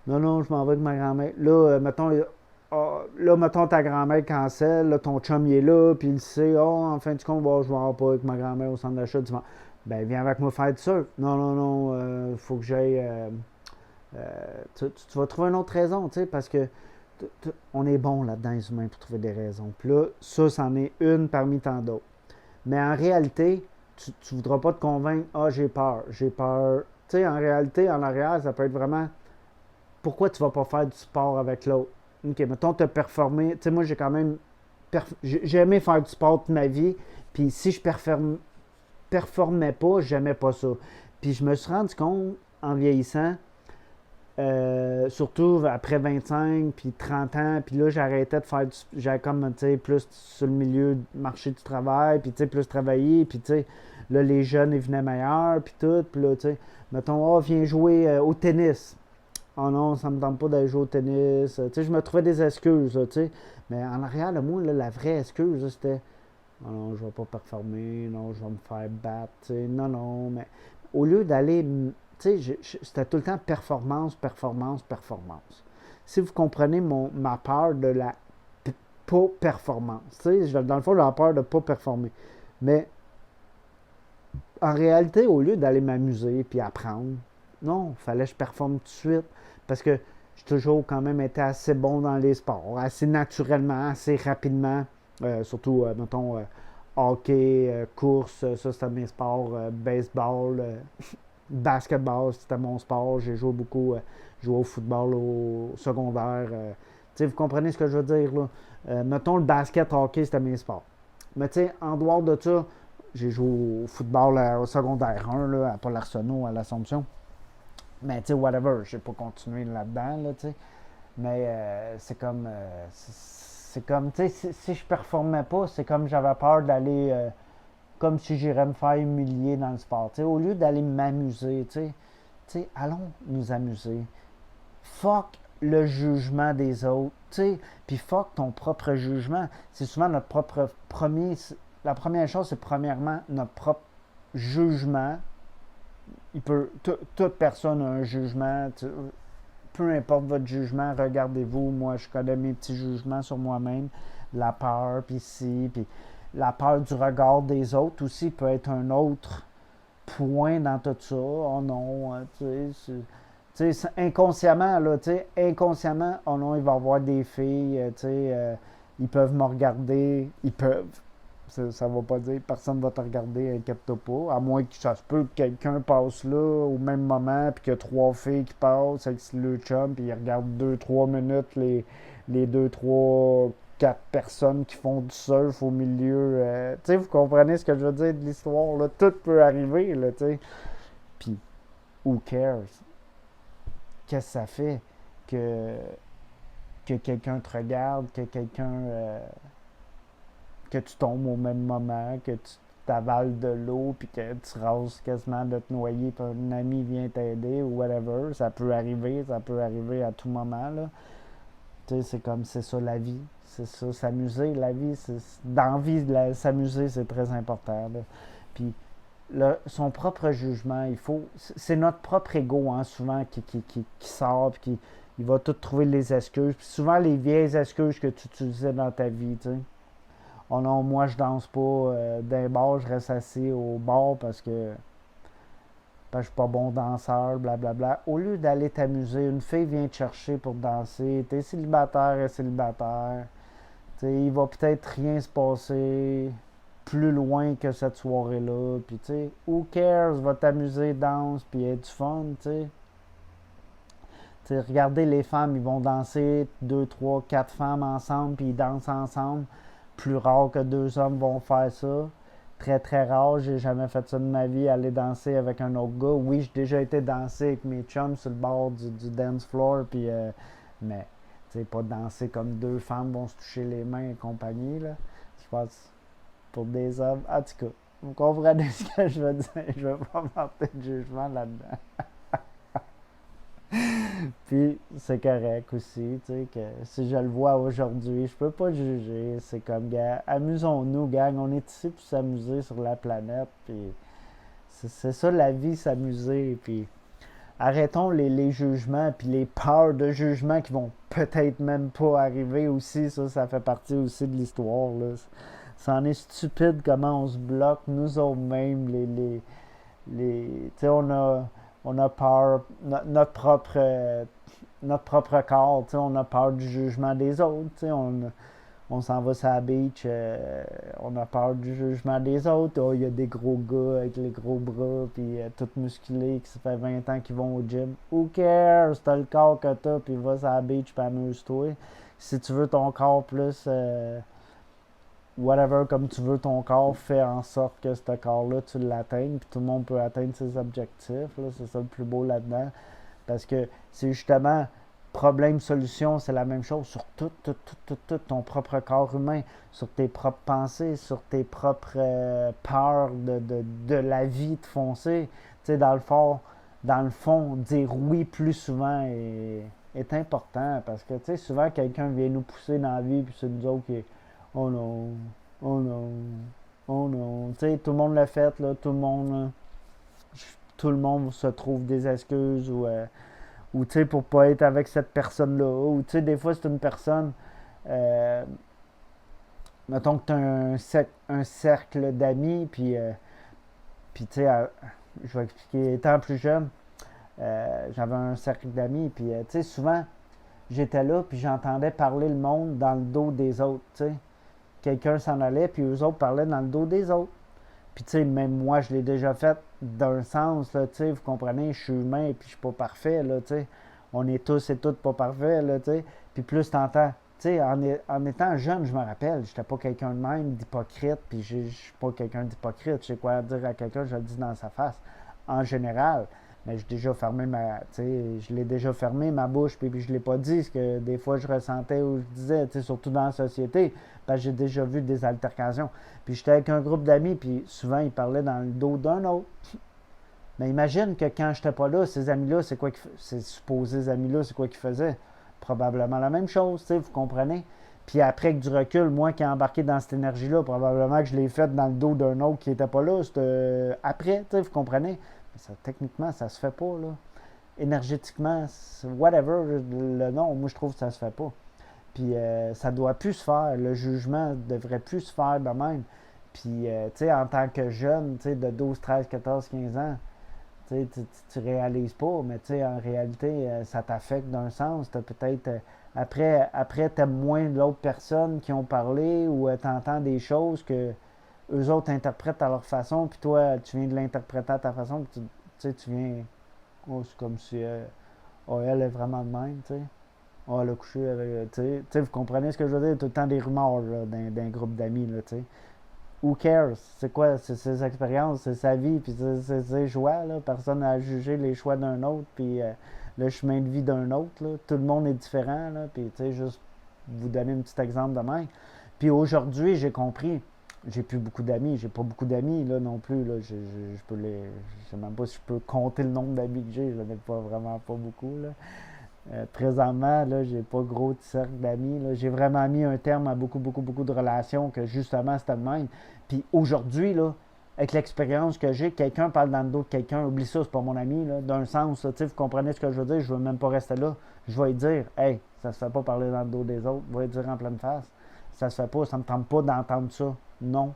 Non, non, je m'en vais avec ma grand-mère. Là, mettons ta grand-mère cancelle, là, ton chum il est là, puis il sait, oh, en fin de compte, bon, je vais pas avec ma grand-mère au centre d'achat dimanche. Ben, viens avec moi faire du surf. Non, non, non, faut que j'aille. Tu vas trouver une autre raison, tu sais, parce que on est bon là-dedans, les humains, pour trouver des raisons. Puis là, ça, c'en est une parmi tant d'autres. Mais en réalité, tu ne voudras pas te convaincre, ah, j'ai peur, j'ai peur. Tu sais, en réalité, en arrière, ça peut être vraiment, pourquoi tu ne vas pas faire du sport avec l'autre? OK, mettons, te performer. Tu sais, moi, j'ai quand même, j'ai aimé faire du sport toute ma vie, puis si je performais pas, j'aimais pas ça. Puis je me suis rendu compte, en vieillissant, surtout après 25 puis 30 ans, puis là j'arrêtais de faire j'avais comme, tu sais, plus sur le milieu du marché du travail, puis tu sais, plus travailler, puis tu sais, là les jeunes ils venaient meilleurs, puis tout, puis là, tu sais, mettons, oh, viens jouer au tennis. Oh non, ça me tente pas d'aller jouer au tennis. Tu sais, je me trouvais des excuses, là, tu sais. Mais en arrière, là, moi, là, la vraie excuse, là, c'était, oh non, je vais pas performer, non, je vais me faire battre, tu sais, non, non, mais au lieu d'aller, tu sais, c'était tout le temps performance, performance, performance. Si vous comprenez ma peur de la pas performance, tu sais, dans le fond, j'ai peur de pas performer. Mais en réalité, au lieu d'aller m'amuser puis apprendre, non, il fallait que je performe tout de suite parce que j'ai toujours quand même été assez bon dans les sports, assez naturellement, assez rapidement, surtout, mettons, hockey, course, ça c'était mes sports, baseball, basketball, c'était mon sport. J'ai joué beaucoup, joué au football au secondaire. Tu sais, vous comprenez ce que je veux dire, là? Mettons, le basket, hockey, c'était mes sports. Mais tu sais, en dehors de ça, j'ai joué au football au secondaire 1, là, à Paul Arsenault, à l'Assomption. Mais tu sais, whatever, j'ai pas continué là-dedans, là, tu sais. Mais c'est comme, tu sais, si je performais pas, c'est comme j'avais peur d'aller, comme si j'irais me faire humilier dans le sport. Tu sais, au lieu d'aller m'amuser, tu sais, allons nous amuser. Fuck le jugement des autres, tu sais, puis fuck ton propre jugement. C'est souvent notre propre premier. La première chose, c'est premièrement notre propre jugement. Toute personne a un jugement. Peu importe votre jugement, regardez-vous. Moi, je connais mes petits jugements sur moi-même. La peur, puis si, puis la peur du regard des autres aussi peut être un autre point dans tout ça. Oh non, tu sais, inconsciemment, là, tu sais, inconsciemment, oh non, il va y avoir des filles, tu sais, ils peuvent me regarder, ils peuvent. Ça ne va pas dire personne ne va te regarder, inquiète-toi pas. À moins que ça se peut que quelqu'un passe là au même moment, puis qu'il y a 3 filles qui passent avec le chum, puis ils regardent 2-3 minutes les 2-3-4 personnes qui font du surf au milieu. Tu sais, vous comprenez ce que je veux dire de l'histoire, là? Tout peut arriver, là, tu sais. Puis, who cares? Qu'est-ce que ça fait que quelqu'un te regarde, que que tu tombes au même moment, que tu t'avales de l'eau, puis que tu rases quasiment de te noyer, puis un ami vient t'aider, ou whatever. Ça peut arriver à tout moment, là. Tu sais, c'est ça la vie. C'est ça, s'amuser, la vie, dans la vie, s'amuser, c'est très important, là. Puis, son propre jugement, c'est notre propre ego, hein, souvent, qui sort, puis il va tout trouver les excuses. Puis souvent, les vieilles excuses que tu utilisais dans ta vie, tu sais. Oh non, moi je danse pas d'un bar, je reste assis au bar parce que je suis pas bon danseur, blablabla. Au lieu d'aller t'amuser, une fille vient te chercher pour danser, t'es célibataire, elle est célibataire. Tu Il va peut-être rien se passer plus loin que cette soirée-là. Puis, tu sais, who cares? Va t'amuser, danse, puis être du fun, tu sais. Regardez les femmes, ils vont danser 2, 3, 4 femmes ensemble, puis ils dansent ensemble. Plus rare que 2 hommes vont faire ça. Très, très rare. J'ai jamais fait ça de ma vie, aller danser avec un autre gars. Oui, j'ai déjà été danser avec mes chums sur le bord du dance floor, puis, mais, tu sais, pas danser comme 2 femmes vont se toucher les mains et compagnie, là. Je pense, pour des hommes, en tout cas, vous comprenez ce que je veux dire. Je veux pas porter de jugement là-dedans. Puis c'est correct aussi, tu sais, que si je le vois aujourd'hui, je peux pas juger. C'est comme, gars, amusons-nous, gang. On est ici pour s'amuser sur la planète. Puis c'est ça la vie, s'amuser. Puis arrêtons les jugements, puis les peurs de jugement qui vont peut-être même pas arriver aussi. Ça fait partie aussi de l'histoire, là. Ça en est stupide comment on se bloque nous autres-mêmes, tu sais, on a peur, notre propre corps, tu sais, on a peur du jugement des autres, tu sais, on s'en va sur la beach, on a peur du jugement des autres. Oh, il y a des gros gars avec les gros bras, puis tout musclés, qui ça fait 20 ans qu'ils vont au gym. Who cares? T'as le corps que t'as, puis va sur la beach, puis amuse-toi. Si tu veux ton corps plus... whatever, comme tu veux ton corps, fais en sorte que ce corps-là, tu l'atteignes, puis tout le monde peut atteindre ses objectifs. Là, c'est ça le plus beau là-dedans. Parce que c'est justement problème-solution, c'est la même chose sur tout ton propre corps humain, sur tes propres pensées, sur tes propres peurs de la vie de foncer. Tu sais, dans le fond, dire oui plus souvent est important parce que, tu sais, souvent quelqu'un vient nous pousser dans la vie, puis c'est nous autres qui oh non, oh non, oh non. Tu sais, tout le monde l'a fait, là, tout le monde se trouve des excuses ou tu sais, pour pas être avec cette personne-là. Ou tu sais, des fois, c'est une personne, euh, mettons que tu as un cercle d'amis, puis tu sais, je vais expliquer, étant plus jeune, j'avais un cercle d'amis, puis tu sais, souvent, j'étais là, puis j'entendais parler le monde dans le dos des autres, tu sais. Quelqu'un s'en allait, puis eux autres parlaient dans le dos des autres. Puis, tu sais, même moi, je l'ai déjà fait d'un sens, là, tu sais, vous comprenez, je suis humain, puis je suis pas parfait, là, tu sais. On est tous et toutes pas parfaits, là, tu sais. Puis plus t'entends, tu sais, en étant jeune, je me rappelle, j'étais pas quelqu'un de même, d'hypocrite, puis je suis pas quelqu'un d'hypocrite. Je sais quoi dire à quelqu'un, je le dis dans sa face, en général. Mais j'ai déjà fermé je l'ai déjà fermé ma bouche, puis je l'ai pas dit ce que des fois je ressentais ou je disais, tu sais, surtout dans la société, parce que j'ai déjà vu des altercations. Puis j'étais avec un groupe d'amis, puis souvent ils parlaient dans le dos d'un autre. Mais imagine que quand j'étais pas là, ces amis-là, ces supposés amis-là, c'est quoi qu'ils faisaient? Probablement la même chose, tu sais, vous comprenez? Puis après, avec du recul, moi qui ai embarqué dans cette énergie-là, probablement que je l'ai faite dans le dos d'un autre qui n'était pas là. C'était après, tu sais, vous comprenez? Mais ça, techniquement, ça se fait pas, là. Énergétiquement, whatever, le nom, moi je trouve que ça se fait pas. Puis ça doit plus se faire. Le jugement devrait plus se faire de même. Puis, tu sais, en tant que jeune, tu sais, de 12, 13, 14, 15 ans, tu réalises pas, mais tu sais, en réalité, ça t'affecte d'un sens. T'as peut-être, après t'aimes moins l'autre personne qui ont parlé ou t'entends des choses que eux autres interprètent à leur façon, puis toi, tu viens de l'interpréter à ta façon, puis tu sais, tu viens, oh, c'est comme si, oh, elle est vraiment de même, tu sais. Oh, elle a couché avec, tu sais, vous comprenez ce que je veux dire? Tout le temps des rumeurs, là, d'un groupe d'amis, là, tu sais. Who cares? C'est quoi? C'est ses expériences, c'est sa vie, puis c'est ses choix, là. Personne n'a à juger les choix d'un autre, puis le chemin de vie d'un autre, là. Tout le monde est différent, là, puis tu sais, juste vous donner un petit exemple de même. Puis aujourd'hui, j'ai compris, j'ai plus beaucoup d'amis, j'ai pas beaucoup d'amis, là, non plus, là. Je sais même pas si je peux compter le nombre d'amis que j'ai, je n'en ai pas vraiment pas beaucoup, là. Présentement, là, j'ai pas gros de cercle d'amis. Là. J'ai vraiment mis un terme à beaucoup, beaucoup, beaucoup de relations que justement c'était le même. Puis aujourd'hui, là, avec l'expérience que j'ai, quelqu'un parle dans le dos de quelqu'un, oublie ça, c'est pas mon ami, là, d'un sens, là, vous comprenez ce que je veux dire, je veux même pas rester là. Je vais lui dire, hey, ça se fait pas parler dans le dos des autres, je vais lui dire en pleine face. Ça se fait pas, ça me tente pas d'entendre ça. Non.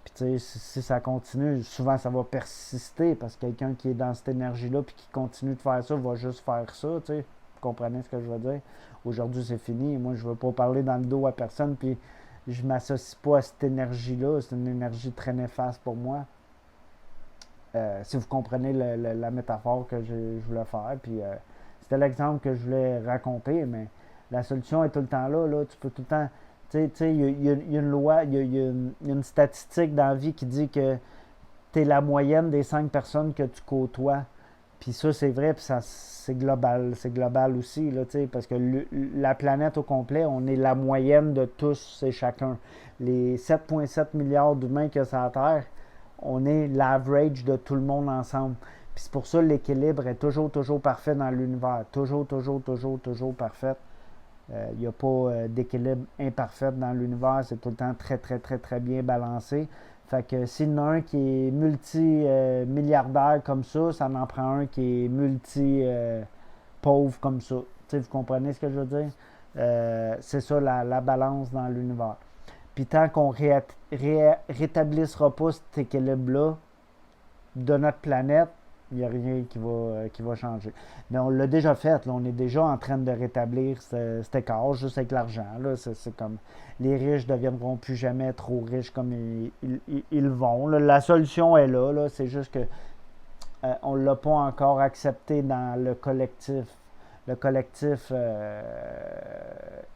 Puis tu sais, si ça continue, souvent ça va persister parce que quelqu'un qui est dans cette énergie-là puis qui continue de faire ça va juste faire ça, tu sais. Vous comprenez ce que je veux dire? Aujourd'hui, c'est fini. Moi, je veux pas parler dans le dos à personne. Puis je ne m'associe pas à cette énergie-là. C'est une énergie très néfaste pour moi. Si vous comprenez la métaphore que je voulais faire. Puis c'était l'exemple que je voulais raconter, mais la solution est tout le temps là. Tu peux tout le temps. Tu sais, il y a une loi, il y a une statistique dans la vie qui dit que tu es la moyenne des 5 personnes que tu côtoies. Puis ça, c'est vrai, puis ça, c'est global aussi, là, parce que la planète au complet, on est la moyenne de tous et chacun. Les 7,7 milliards d'humains qu'il y a sur la Terre, on est l'average de tout le monde ensemble. Puis c'est pour ça que l'équilibre est toujours, toujours parfait dans l'univers. Toujours, toujours, toujours, toujours parfait. Il n'y a pas d'équilibre imparfait dans l'univers. C'est tout le temps très, très, très, très bien balancé. Fait que s'il y en a un qui est multi-milliardaire comme ça en prend un qui est multi-pauvre comme ça. T'sais, vous comprenez ce que je veux dire? C'est ça la balance dans l'univers. Puis tant qu'on rétablissera pas cet équilibre-là de notre planète, il n'y a rien qui va changer. Mais on l'a déjà fait. Là, on est déjà en train de rétablir cet écart juste avec l'argent. Là. C'est comme les riches ne deviendront plus jamais trop riches comme ils vont. Là. La solution est là. C'est juste que on ne l'a pas encore accepté dans le collectif. Le collectif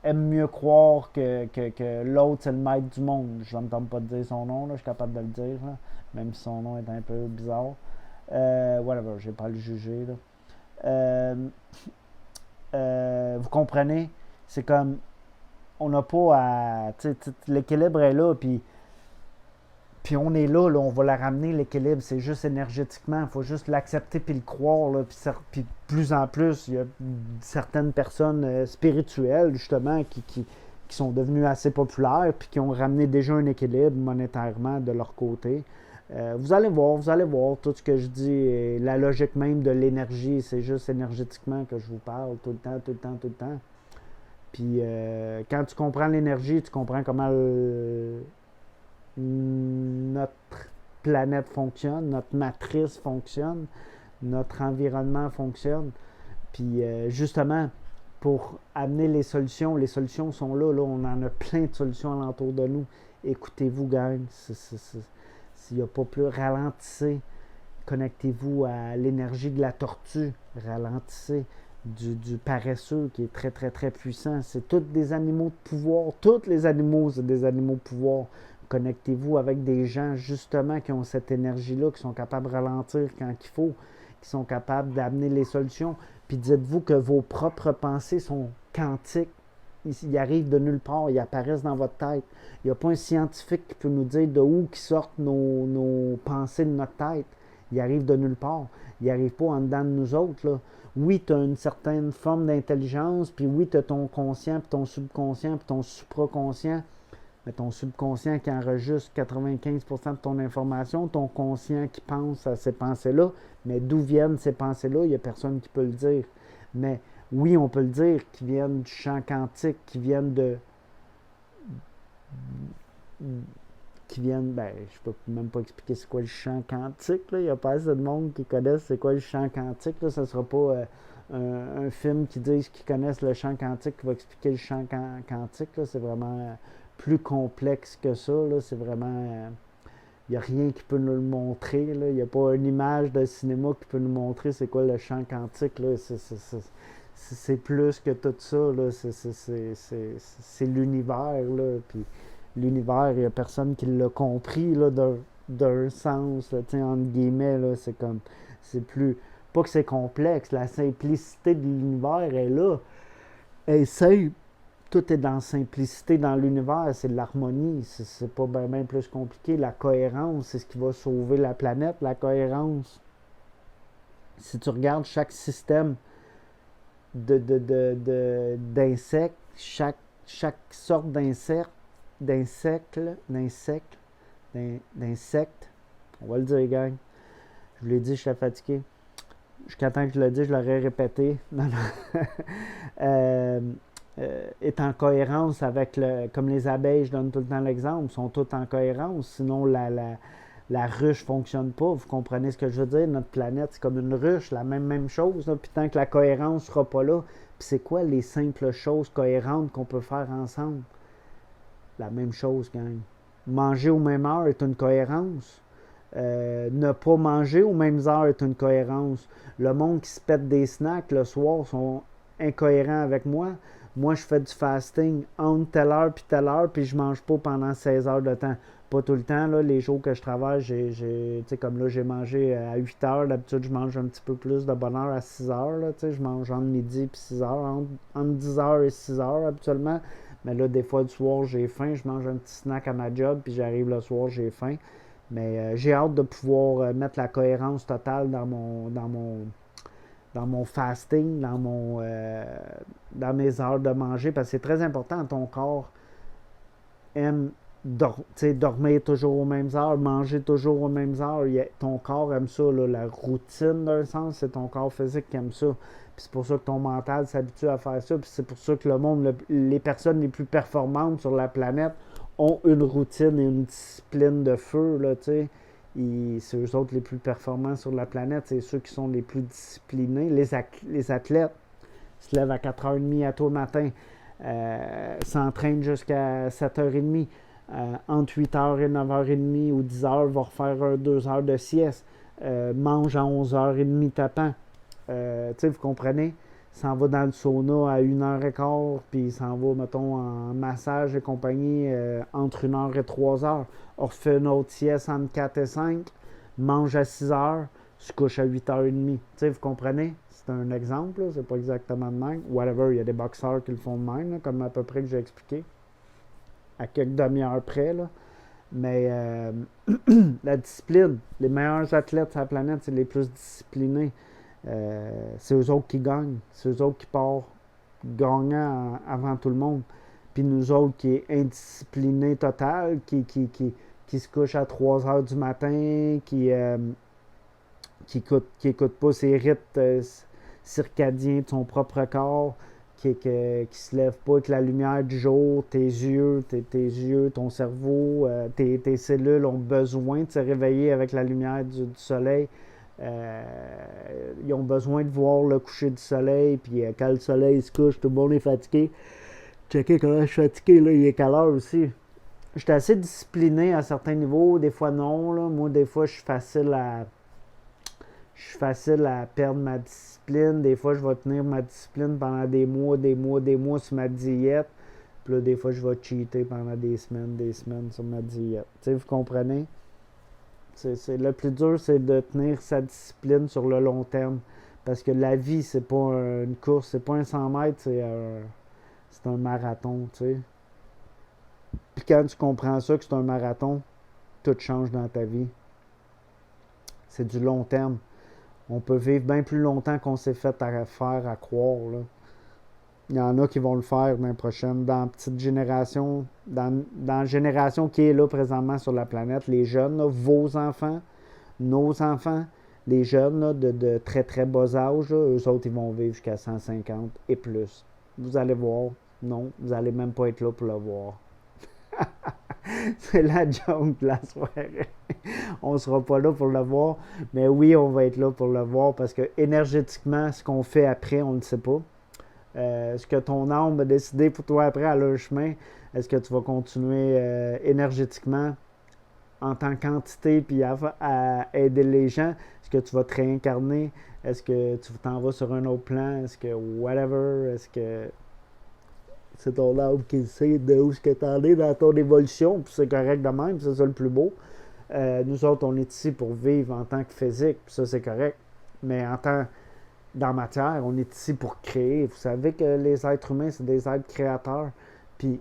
aime mieux croire que l'autre, c'est le maître du monde. Je ne me tente pas de dire son nom, là, je suis capable de le dire, là, même si son nom est un peu bizarre. Whatever, je n'ai pas à le juger. Là. Vous comprenez? C'est comme, on n'a pas à... l'équilibre est là, puis on est là, on va la ramener, l'équilibre. C'est juste énergétiquement. Il faut juste l'accepter puis le croire. Là, puis de plus en plus, il y a certaines personnes spirituelles, justement, qui sont devenues assez populaires puis qui ont ramené déjà un équilibre monétairement de leur côté. Vous allez voir tout ce que je dis. La logique même de l'énergie, c'est juste énergétiquement que je vous parle tout le temps, tout le temps, tout le temps. Puis quand tu comprends l'énergie, tu comprends comment notre planète fonctionne, notre matrice fonctionne, notre environnement fonctionne. Puis justement, pour amener les solutions sont là, on en a plein de solutions alentour de nous. Écoutez-vous, gang. S'il n'y a pas plus, ralentissez. Connectez-vous à l'énergie de la tortue. Ralentissez. Du paresseux qui est très, très, très puissant. C'est tous des animaux de pouvoir. Tous les animaux, c'est des animaux de pouvoir. Connectez-vous avec des gens, justement, qui ont cette énergie-là, qui sont capables de ralentir quand il faut, qui sont capables d'amener les solutions. Puis dites-vous que vos propres pensées sont quantiques. Ils arrivent de nulle part, ils apparaissent dans votre tête. Il n'y a pas un scientifique qui peut nous dire de où qui sortent nos pensées de notre tête. Ils arrivent de nulle part. Ils n'arrivent pas en dedans de nous autres. Là. Oui, tu as une certaine forme d'intelligence, puis oui, tu as ton conscient, puis ton subconscient, puis ton supraconscient. Mais ton subconscient qui enregistre 95% de ton information, ton conscient qui pense à ces pensées-là, mais d'où viennent ces pensées-là, il n'y a personne qui peut le dire. Mais oui, on peut le dire, qui viennent du champ quantique, qui viennent je ne peux même pas expliquer c'est quoi le champ quantique, là. Il n'y a pas assez de monde qui connaissent c'est quoi le champ quantique, là. Ce ne sera pas un film qui dit qu'ils connaissent le champ quantique qui va expliquer le champ quantique, là. C'est vraiment plus complexe que ça, là. C'est vraiment... il n'y a rien qui peut nous le montrer, là. Il n'y a pas une image de cinéma qui peut nous montrer c'est quoi le champ quantique, là. C'est plus que tout ça, là. C'est l'univers, là. Puis l'univers, il n'y a personne qui l'a compris, là, d'un sens, là, entre guillemets, là. C'est comme... c'est plus... pas que c'est complexe, la simplicité de l'univers est là. Elle est simple. Tout est dans la simplicité dans l'univers, c'est de l'harmonie, c'est pas bien plus compliqué. La cohérence, c'est ce qui va sauver la planète, la cohérence. Si tu regardes chaque système d'insectes, chaque sorte d'insectes, on va le dire, gang. Je vous l'ai dit, je suis fatigué. Jusqu'à temps que je le dise, je l'aurais répété. Est en cohérence avec comme les abeilles, je donne tout le temps l'exemple, sont toutes en cohérence, sinon la ruche ne fonctionne pas. Vous comprenez ce que je veux dire? Notre planète, c'est comme une ruche, la même chose. Là. Puis tant que la cohérence ne sera pas là, puis c'est quoi les simples choses cohérentes qu'on peut faire ensemble? la même chose, gang. Manger aux mêmes heures est une cohérence. Ne pas manger aux mêmes heures est une cohérence. Le monde qui se pète des snacks le soir sont incohérents avec moi. Moi, je fais du fasting entre telle heure puis telle heure, puis je mange pas pendant 16 heures de temps. Pas tout le temps, là, les jours que je travaille, comme là, j'ai mangé à 8 heures. D'habitude, je mange un petit peu plus de bonne heure à 6 heures. Là, je mange entre midi et 6 heures, entre 10 heures et 6 heures habituellement. Mais là, des fois, du soir, j'ai faim. Je mange un petit snack à ma job, puis j'arrive le soir, j'ai faim. Mais j'ai hâte de pouvoir mettre la cohérence totale dans mon fasting, dans mes heures de manger, parce que c'est très important. Ton corps aime dormir toujours aux mêmes heures, manger toujours aux mêmes heures. Ton corps aime ça, là, la routine d'un sens, c'est ton corps physique qui aime ça. Puis c'est pour ça que ton mental s'habitue à faire ça. Puis c'est pour ça que le monde, les personnes les plus performantes sur la planète ont une routine et une discipline de feu, là, tu sais. C'est eux autres les plus performants sur la planète, c'est ceux qui sont les plus disciplinés. Les athlètes se lèvent à 4h30 à tout le matin, s'entraînent jusqu'à 7h30, entre 8h et 9h30 ou 10h, vont refaire 2 heures de sieste, mangent à 11h30 tapant. Tu sais, vous comprenez? S'en va dans le sauna à 1h15, puis s'en va, mettons, en massage et compagnie entre 1h et 3h. On refait une autre sieste entre 4 et 5, mange à 6h, se couche à 8h30. Tu sais, vous comprenez? C'est un exemple, là, c'est pas exactement de même. Whatever, il y a des boxeurs qui le font de même, là, comme à peu près que j'ai expliqué, à quelques demi-heures près, là. Mais la discipline, les meilleurs athlètes sur la planète, c'est les plus disciplinés. C'est eux autres qui gagnent. C'est eux autres qui partent gagnants avant tout le monde. Puis nous autres qui est indisciplinés total, qui se couche à 3 heures du matin, qui écoute pas ses rythmes circadiens de son propre corps, qui se lève pas avec la lumière du jour, tes yeux, ton cerveau, tes cellules ont besoin de se réveiller avec la lumière du soleil. Ils ont besoin de voir le coucher du soleil, puis quand le soleil se couche, tout le monde est fatigué. Checker comment je suis fatigué, là, il est quelle heure aussi. J'étais assez discipliné à certains niveaux, des fois non. Là. Moi, des fois, je suis facile à perdre ma discipline. Des fois, je vais tenir ma discipline pendant des mois sur ma diète. Puis là, des fois, je vais cheater pendant des semaines sur ma diète. Tu sais, vous comprenez? Le plus dur, c'est de tenir sa discipline sur le long terme. Parce que la vie, c'est pas une course, c'est pas un 100 mètres, c'est un marathon, tu sais. Puis quand tu comprends ça, que c'est un marathon, tout change dans ta vie. C'est du long terme. On peut vivre bien plus longtemps qu'on s'est fait faire à croire, là. Il y en a qui vont le faire dans la prochaine, dans la petite génération, dans la génération qui est là présentement sur la planète, les jeunes, là, vos enfants, nos enfants, les jeunes là, de très très bas âge, là, eux autres, ils vont vivre jusqu'à 150 et plus. Vous allez voir, non, vous n'allez même pas être là pour le voir. C'est la joke de la soirée. On ne sera pas là pour le voir, mais oui, on va être là pour le voir parce que énergétiquement, ce qu'on fait après, on ne le sait pas. Ce que ton âme a décidé pour toi après à leur chemin, est-ce que tu vas continuer énergétiquement en tant qu'entité puis à aider les gens? Est-ce que tu vas te réincarner? Est-ce que tu t'en vas sur un autre plan? Est-ce que whatever? Est-ce que c'est ton âme qui sait de où ce que tu en es dans ton évolution? Puis c'est correct de même, c'est ça le plus beau. Nous autres, on est ici pour vivre en tant que physique, puis ça c'est correct. Mais dans matière, on est ici pour créer. Vous savez que les êtres humains, c'est des êtres créateurs. Puis,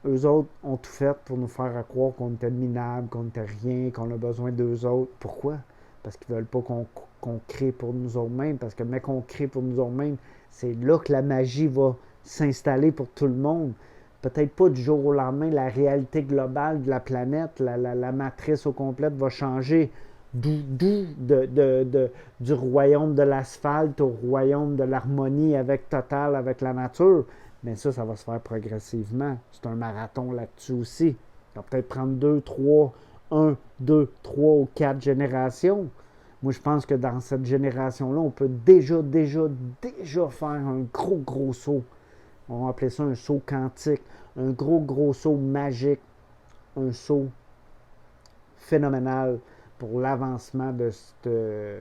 eux autres ont tout fait pour nous faire croire qu'on était minables, qu'on n'était rien, qu'on a besoin d'eux autres. Pourquoi? Parce qu'ils ne veulent pas qu'on crée pour nous autres-mêmes. Parce que, mais qu'on crée pour nous autres-mêmes, c'est là que la magie va s'installer pour tout le monde. Peut-être pas du jour au lendemain, la réalité globale de la planète, la matrice au complet va changer. Du royaume de l'asphalte au royaume de l'harmonie totale avec la nature. Mais ça va se faire progressivement. C'est un marathon là-dessus aussi. Ça va peut-être prendre 2, 3, 1, 2, 3 ou 4 générations. Moi, je pense que dans cette génération-là, on peut déjà faire un gros saut. On va appeler ça un saut quantique, un gros saut magique, un saut phénoménal pour l'avancement de ce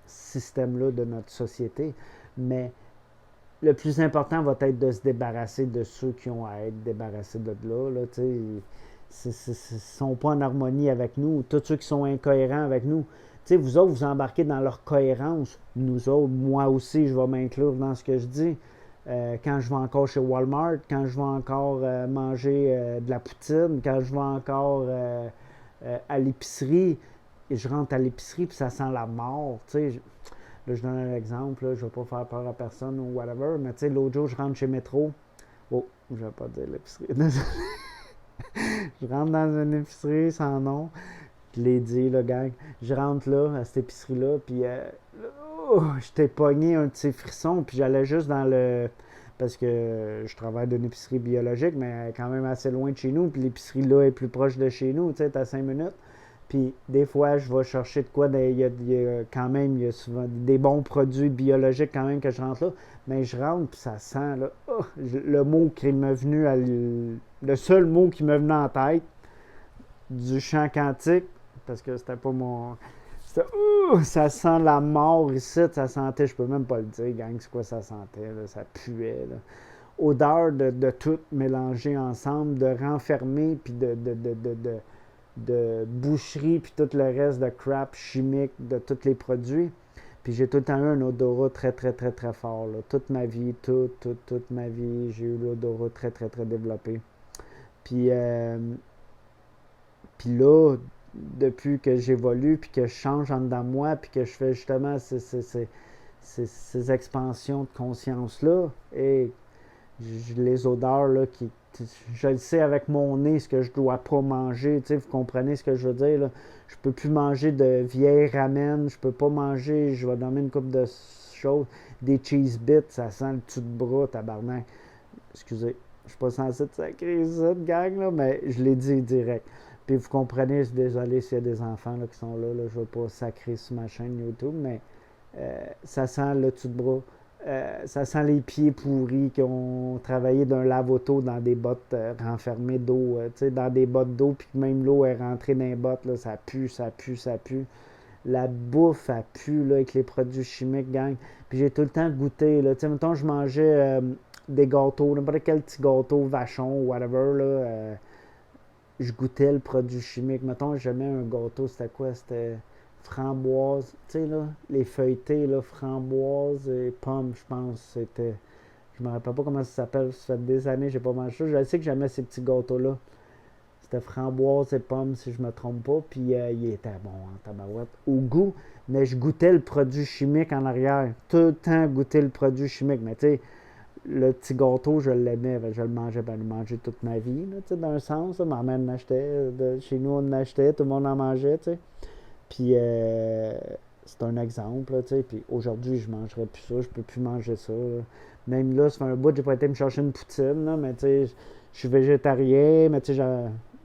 système-là de notre société. Mais le plus important va être de se débarrasser de ceux qui ont à être débarrassés de là. Ils ne sont pas en harmonie avec nous. Tous ceux qui sont incohérents avec nous. T'sais, vous autres, vous embarquez dans leur cohérence. Nous autres, moi aussi, je vais m'inclure dans ce que je dis. Quand je vais encore chez Walmart, quand je vais encore manger de la poutine, quand je vais encore à l'épicerie, et je rentre à l'épicerie puis ça sent la mort. Là, je donne un exemple, là, je ne vais pas faire peur à personne ou whatever, mais tu sais, l'autre jour, je rentre chez Métro. Oh, je ne vais pas dire l'épicerie. Je rentre dans une épicerie sans nom. Je l'ai dit, là, gang. Je rentre là, à cette épicerie-là, puis je t'ai pogné un petit frisson, puis j'allais juste dans le... Parce que je travaille d'une épicerie biologique, mais elle est quand même assez loin de chez nous, puis l'épicerie là est plus proche de chez nous, tu sais, t'as 5 minutes. Puis des fois, je vais chercher de quoi. Il y a quand même, il y a souvent des bons produits biologiques quand même que je rentre là. Mais je rentre, puis ça sent, là, le mot qui m'est venu, le seul mot qui m'est venu en tête, du chant quantique, parce que c'était pas mon... ça sent la mort ici, ça sentait, je peux même pas le dire, gang, c'est quoi ça sentait, là, ça puait, là. Odeur de tout mélanger ensemble, de renfermer, puis de boucherie, puis tout le reste de crap chimique de tous les produits. Puis j'ai tout le temps eu un odorat très, très, très, très fort. Là. Toute ma vie, toute ma vie, j'ai eu l'odorat très, très, très développé. Puis, puis là, depuis que j'évolue, puis que je change en dedans de moi, puis que je fais justement ces expansions de conscience-là, et les odeurs, là, je le sais avec mon nez ce que je dois pas manger, tu sais, vous comprenez ce que je veux dire, là. Je peux plus manger de vieilles ramen, je peux pas manger, je vais donner une coupe de choses, des cheese bits, ça sent le dessus de bras, tabarnak. Excusez, je suis pas censé de sacrer ça, de gang, là, mais je l'ai dit direct. Puis vous comprenez, je suis désolé s'il y a des enfants là, qui sont là, je veux pas sacrer sur ma chaîne YouTube, mais ça sent le dessus de bras. Ça sent les pieds pourris qui ont travaillé d'un lave-auto dans des bottes renfermées d'eau, dans des bottes d'eau, puis que même l'eau est rentrée dans les bottes, là, ça pue, ça pue, ça pue. La bouffe, elle pue là, avec les produits chimiques, gang. Puis j'ai tout le temps goûté. Là. Mettons, je mangeais des gâteaux, n'importe quel petit gâteau, vachon, whatever. Là, je goûtais le produit chimique. Mettons, j'aimais un gâteau, c'était quoi? C'était framboise, tu sais, là, les feuilletés, là, framboise et pommes, je pense, c'était... Je me rappelle pas comment ça s'appelle, ça fait des années que j'ai pas mangé ça. Je sais que j'aimais ces petits gâteaux-là. C'était framboise et pommes, si je me trompe pas, puis il était bon en tabarouette, au goût, mais je goûtais le produit chimique en arrière. Tout le temps goûter le produit chimique, mais tu sais, le petit gâteau, je l'aimais, je le mangeais, ben, je le mangeais toute ma vie, tu sais, dans un sens, ma mère en achetait, chez nous on en achetait, tout le monde en mangeait, tu sais. Puis c'est un exemple, tu sais. Puis aujourd'hui, je ne mangerai plus ça, je peux plus manger ça. Là. Même là, ça fait un bout, j'ai pas été me chercher une poutine, là, mais tu sais, je suis végétarien, mais tu sais,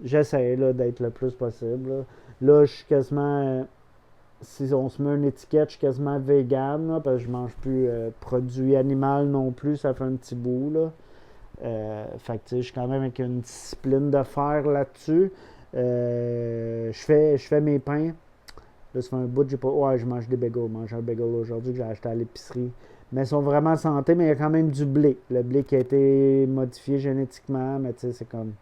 j'essaie d'être le plus possible. Là, je suis quasiment, si on se met une étiquette, je suis quasiment vegan, là, parce que je mange plus produits animaux non plus, ça fait un petit bout, là. Fait que tu sais, je suis quand même avec une discipline de fer là-dessus. Je fais mes pains. Là, ça fait un bout, j'ai pas. Ouais, je mange des bagels. Je mange un bagel aujourd'hui que j'ai acheté à l'épicerie. Mais ils sont vraiment santé, mais il y a quand même du blé. Le blé qui a été modifié génétiquement, mais tu sais, c'est comme.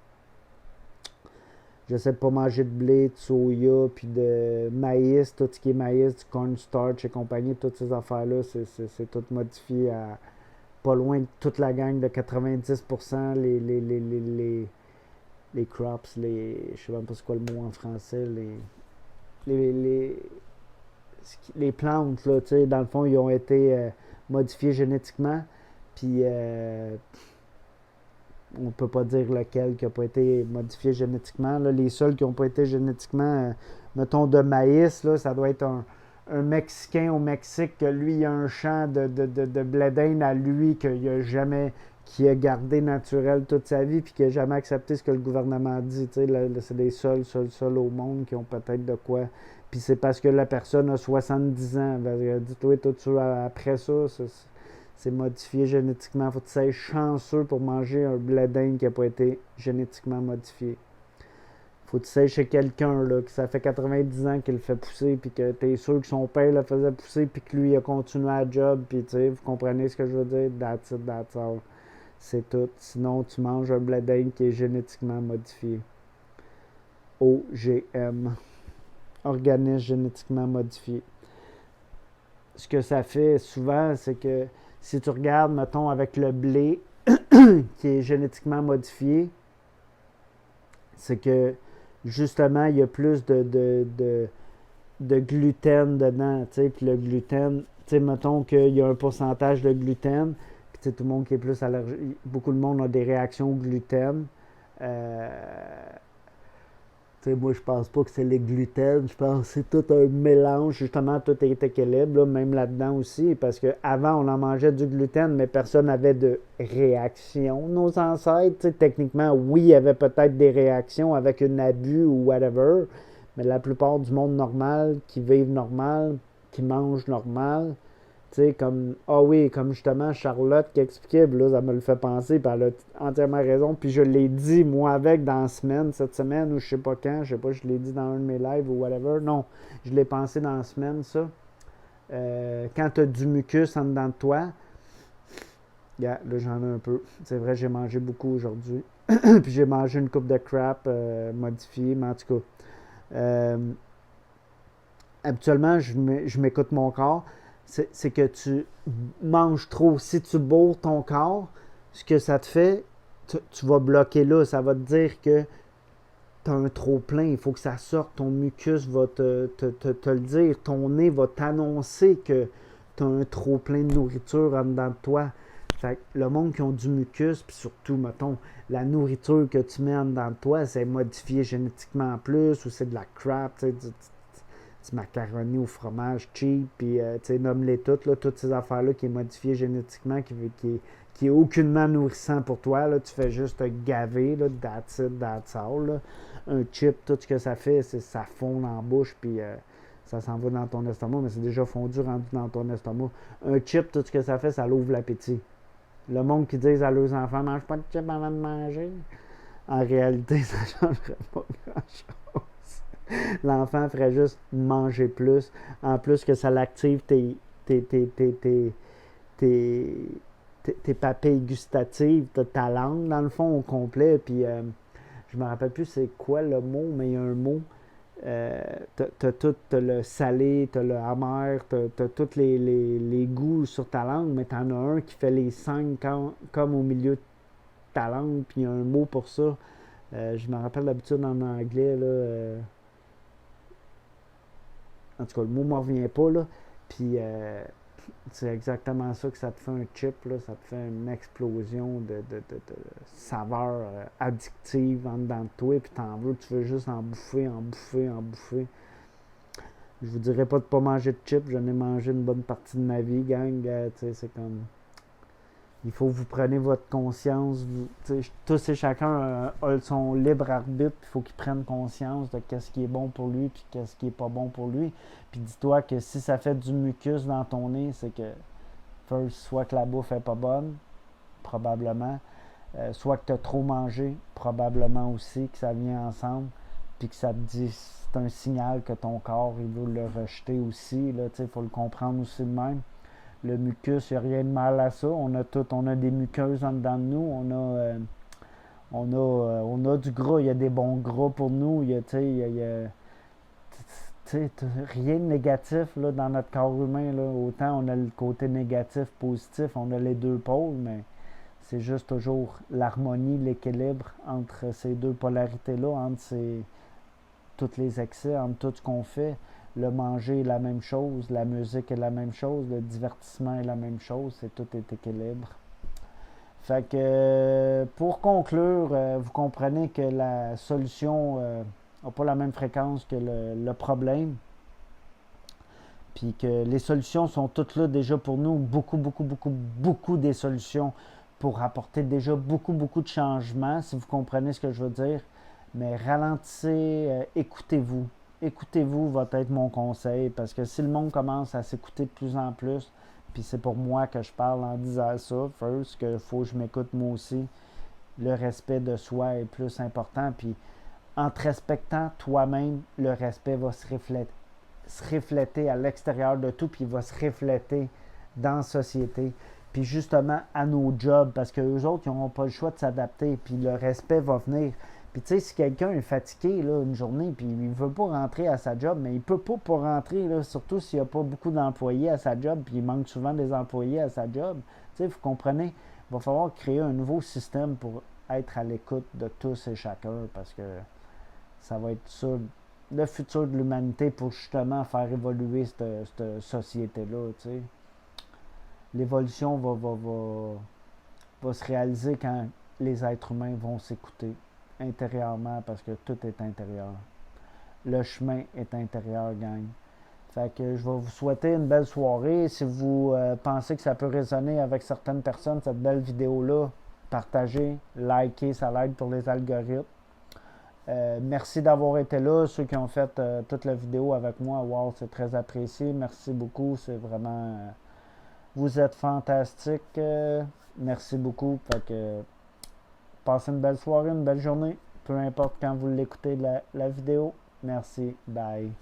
J'essaie de pas manger de blé, de soya, puis de maïs, tout ce qui est maïs, du cornstarch et compagnie, toutes ces affaires-là, c'est tout modifié à pas loin de toute la gang de 90%, les crops, je sais même pas c'est quoi le mot en français, les, les, les plantes, là, tu sais, dans le fond, ils ont été modifiés génétiquement. Puis, on ne peut pas dire lequel qui n'a pas été modifié génétiquement. Là, les seuls qui n'ont pas été génétiquement, mettons, de maïs, là, ça doit être un Mexicain au Mexique, que lui, il a un champ de blé d'Inde à lui, qu'il a jamais, qui a gardé naturel toute sa vie, puis qui n'a jamais accepté ce que le gouvernement dit. Tu sais, là, c'est les seuls au monde qui ont peut-être de quoi. Puis c'est parce que la personne a 70 ans. Dis-toi, tout ça, après ça, c'est modifié génétiquement. Il faut que tu sois chanceux pour manger un blé d'Inde qui n'a pas été génétiquement modifié. Faut que tu sais chez quelqu'un là, que ça fait 90 ans qu'il le fait pousser, puis que tu es sûr que son père le faisait pousser, puis que lui il a continué à job, puis tu sais, vous comprenez ce que je veux dire? That's it, that's all. C'est tout. Sinon, tu manges un blé d'Inde qui est génétiquement modifié. OGM. Organisme génétiquement modifié. Ce que ça fait souvent, c'est que si tu regardes, mettons, avec le blé qui est génétiquement modifié, c'est que justement, il y a plus de gluten dedans, tu sais, puis le gluten, tu sais, mettons qu'il y a un pourcentage de gluten, puis tu sais, tout le monde qui est plus allergique, beaucoup de monde a des réactions au gluten. Tu sais, moi, je pense pas que c'est les gluten, je pense que c'est tout un mélange, justement, tout est équilibre, là, même là-dedans aussi, parce qu'avant, on en mangeait du gluten, mais personne n'avait de réaction. Nos ancêtres, tu sais, techniquement, oui, il y avait peut-être des réactions avec un abus ou whatever, mais la plupart du monde normal, qui vivent normal, qui mangent normal, tu sais, comme, ah oui, comme justement Charlotte qui expliquait, puis là, ça me le fait penser, puis elle a entièrement raison, puis je l'ai dit, moi, avec, dans la semaine, cette semaine, ou je sais pas quand, je sais pas, je l'ai dit dans un de mes lives ou whatever, non, je l'ai pensé dans la semaine, ça. Quand tu as du mucus en dedans de toi, yeah, là, j'en ai un peu. C'est vrai, j'ai mangé beaucoup aujourd'hui, puis j'ai mangé une coupe de crap modifiée, mais en tout cas, habituellement, je m'écoute mon corps. C'est que tu manges trop. Si tu bourres ton corps, ce que ça te fait, tu vas bloquer là. Ça va te dire que tu as un trop plein. Il faut que ça sorte. Ton mucus va te le dire. Ton nez va t'annoncer que tu as un trop plein de nourriture en dedans de toi. Fait que le monde qui a du mucus, puis surtout, mettons, la nourriture que tu mets en dedans de toi, c'est modifié génétiquement en plus, ou c'est de la crap, tu sais, du macaroni au fromage cheap, puis tu sais, nomme-les toutes, là, toutes ces affaires-là qui est modifié génétiquement, qui est aucunement nourrissant pour toi, là, tu fais juste te gaver, là, that's it, that's all, là. Un chip, tout ce que ça fait, c'est ça fond dans la bouche, puis ça s'en va dans ton estomac, mais c'est déjà fondu, rendu dans ton estomac. Un chip, tout ce que ça fait, ça l'ouvre l'appétit. Le monde qui dit à leurs enfants, mange pas de chip avant de manger, en réalité, ça ne changerait pas grand-chose. L'enfant ferait juste manger plus. En plus que ça l'active tes papilles gustatives, ta langue, dans le fond, au complet. Puis, je me rappelle plus c'est quoi le mot, mais il y a un mot. T'as tout le salé, t'as le amer, t'as tous les goûts sur ta langue, mais t'en as un qui fait les 5 comme au milieu de ta langue, puis il y a un mot pour ça. Je me rappelle d'habitude en anglais, là. En tout cas, le mot ne me revient pas, là. Puis, c'est exactement ça que ça te fait un chip, là. Ça te fait une explosion de saveurs addictives en dedans de toi, puis t'en veux, tu veux juste en bouffer, en bouffer, en bouffer. Je vous dirais pas de pas manger de chips, j'en ai mangé une bonne partie de ma vie, gang. Tu sais, c'est comme... Il faut que vous preniez votre conscience. Tous et chacun a son libre arbitre. Il faut qu'il prenne conscience de qu'est-ce qui est bon pour lui et qu'est-ce qui est pas bon pour lui. Puis dis-toi que si ça fait du mucus dans ton nez, c'est que soit que la bouffe est pas bonne, probablement. Soit que tu as trop mangé, probablement aussi, que ça vient ensemble. Puis que ça te dit, c'est un signal que ton corps il veut le rejeter aussi. Il faut le comprendre aussi de même. Le mucus, il n'y a rien de mal à ça. On a des muqueuses en dedans de nous. On a du gras. Il y a des bons gras pour nous. Rien de négatif là, dans notre corps humain. Là. Autant on a le côté négatif, positif. On a les deux pôles, mais c'est juste toujours l'harmonie, l'équilibre entre ces deux polarités-là, entre tous les excès, entre tout ce qu'on fait. Le manger est la même chose, la musique est la même chose, le divertissement est la même chose, tout est équilibre. Fait que pour conclure, vous comprenez que la solution n'a pas la même fréquence que le problème. Puis que les solutions sont toutes là déjà pour nous, beaucoup des solutions pour apporter déjà beaucoup de changements, si vous comprenez ce que je veux dire. Mais ralentissez, écoutez-vous. Écoutez-vous va être mon conseil, parce que si le monde commence à s'écouter de plus en plus, Puis c'est pour moi que je parle en disant ça, first, qu'il faut que je m'écoute moi aussi. Le respect de soi est plus important. Puis en te respectant toi-même, le respect va se refléter à l'extérieur de tout, puis il va se refléter dans la société. Puis justement à nos jobs, parce qu'eux autres, ils n'auront pas le choix de s'adapter, puis le respect va venir. Puis tu sais, si quelqu'un est fatigué là, une journée, puis il ne veut pas rentrer à sa job, mais il ne peut pas rentrer, là, surtout s'il n'y a pas beaucoup d'employés à sa job, puis il manque souvent des employés à sa job. Tu sais, vous comprenez, il va falloir créer un nouveau système pour être à l'écoute de tous et chacun, parce que ça va être ça, le futur de l'humanité pour justement faire évoluer cette société-là. Tu sais. L'évolution va se réaliser quand les êtres humains vont s'écouter intérieurement parce que tout est intérieur. Le chemin est intérieur, gang. Fait que je vais vous souhaiter une belle soirée. Si vous pensez que ça peut résonner avec certaines personnes, cette belle vidéo-là, partagez, likez, ça l'aide pour les algorithmes. Merci d'avoir été là. Ceux qui ont fait toute la vidéo avec moi, wow, c'est très apprécié. Merci beaucoup. C'est vraiment. Vous êtes fantastiques. Merci beaucoup. Fait que passez une belle soirée, une belle journée. Peu importe quand vous l'écoutez la vidéo. Merci. Bye.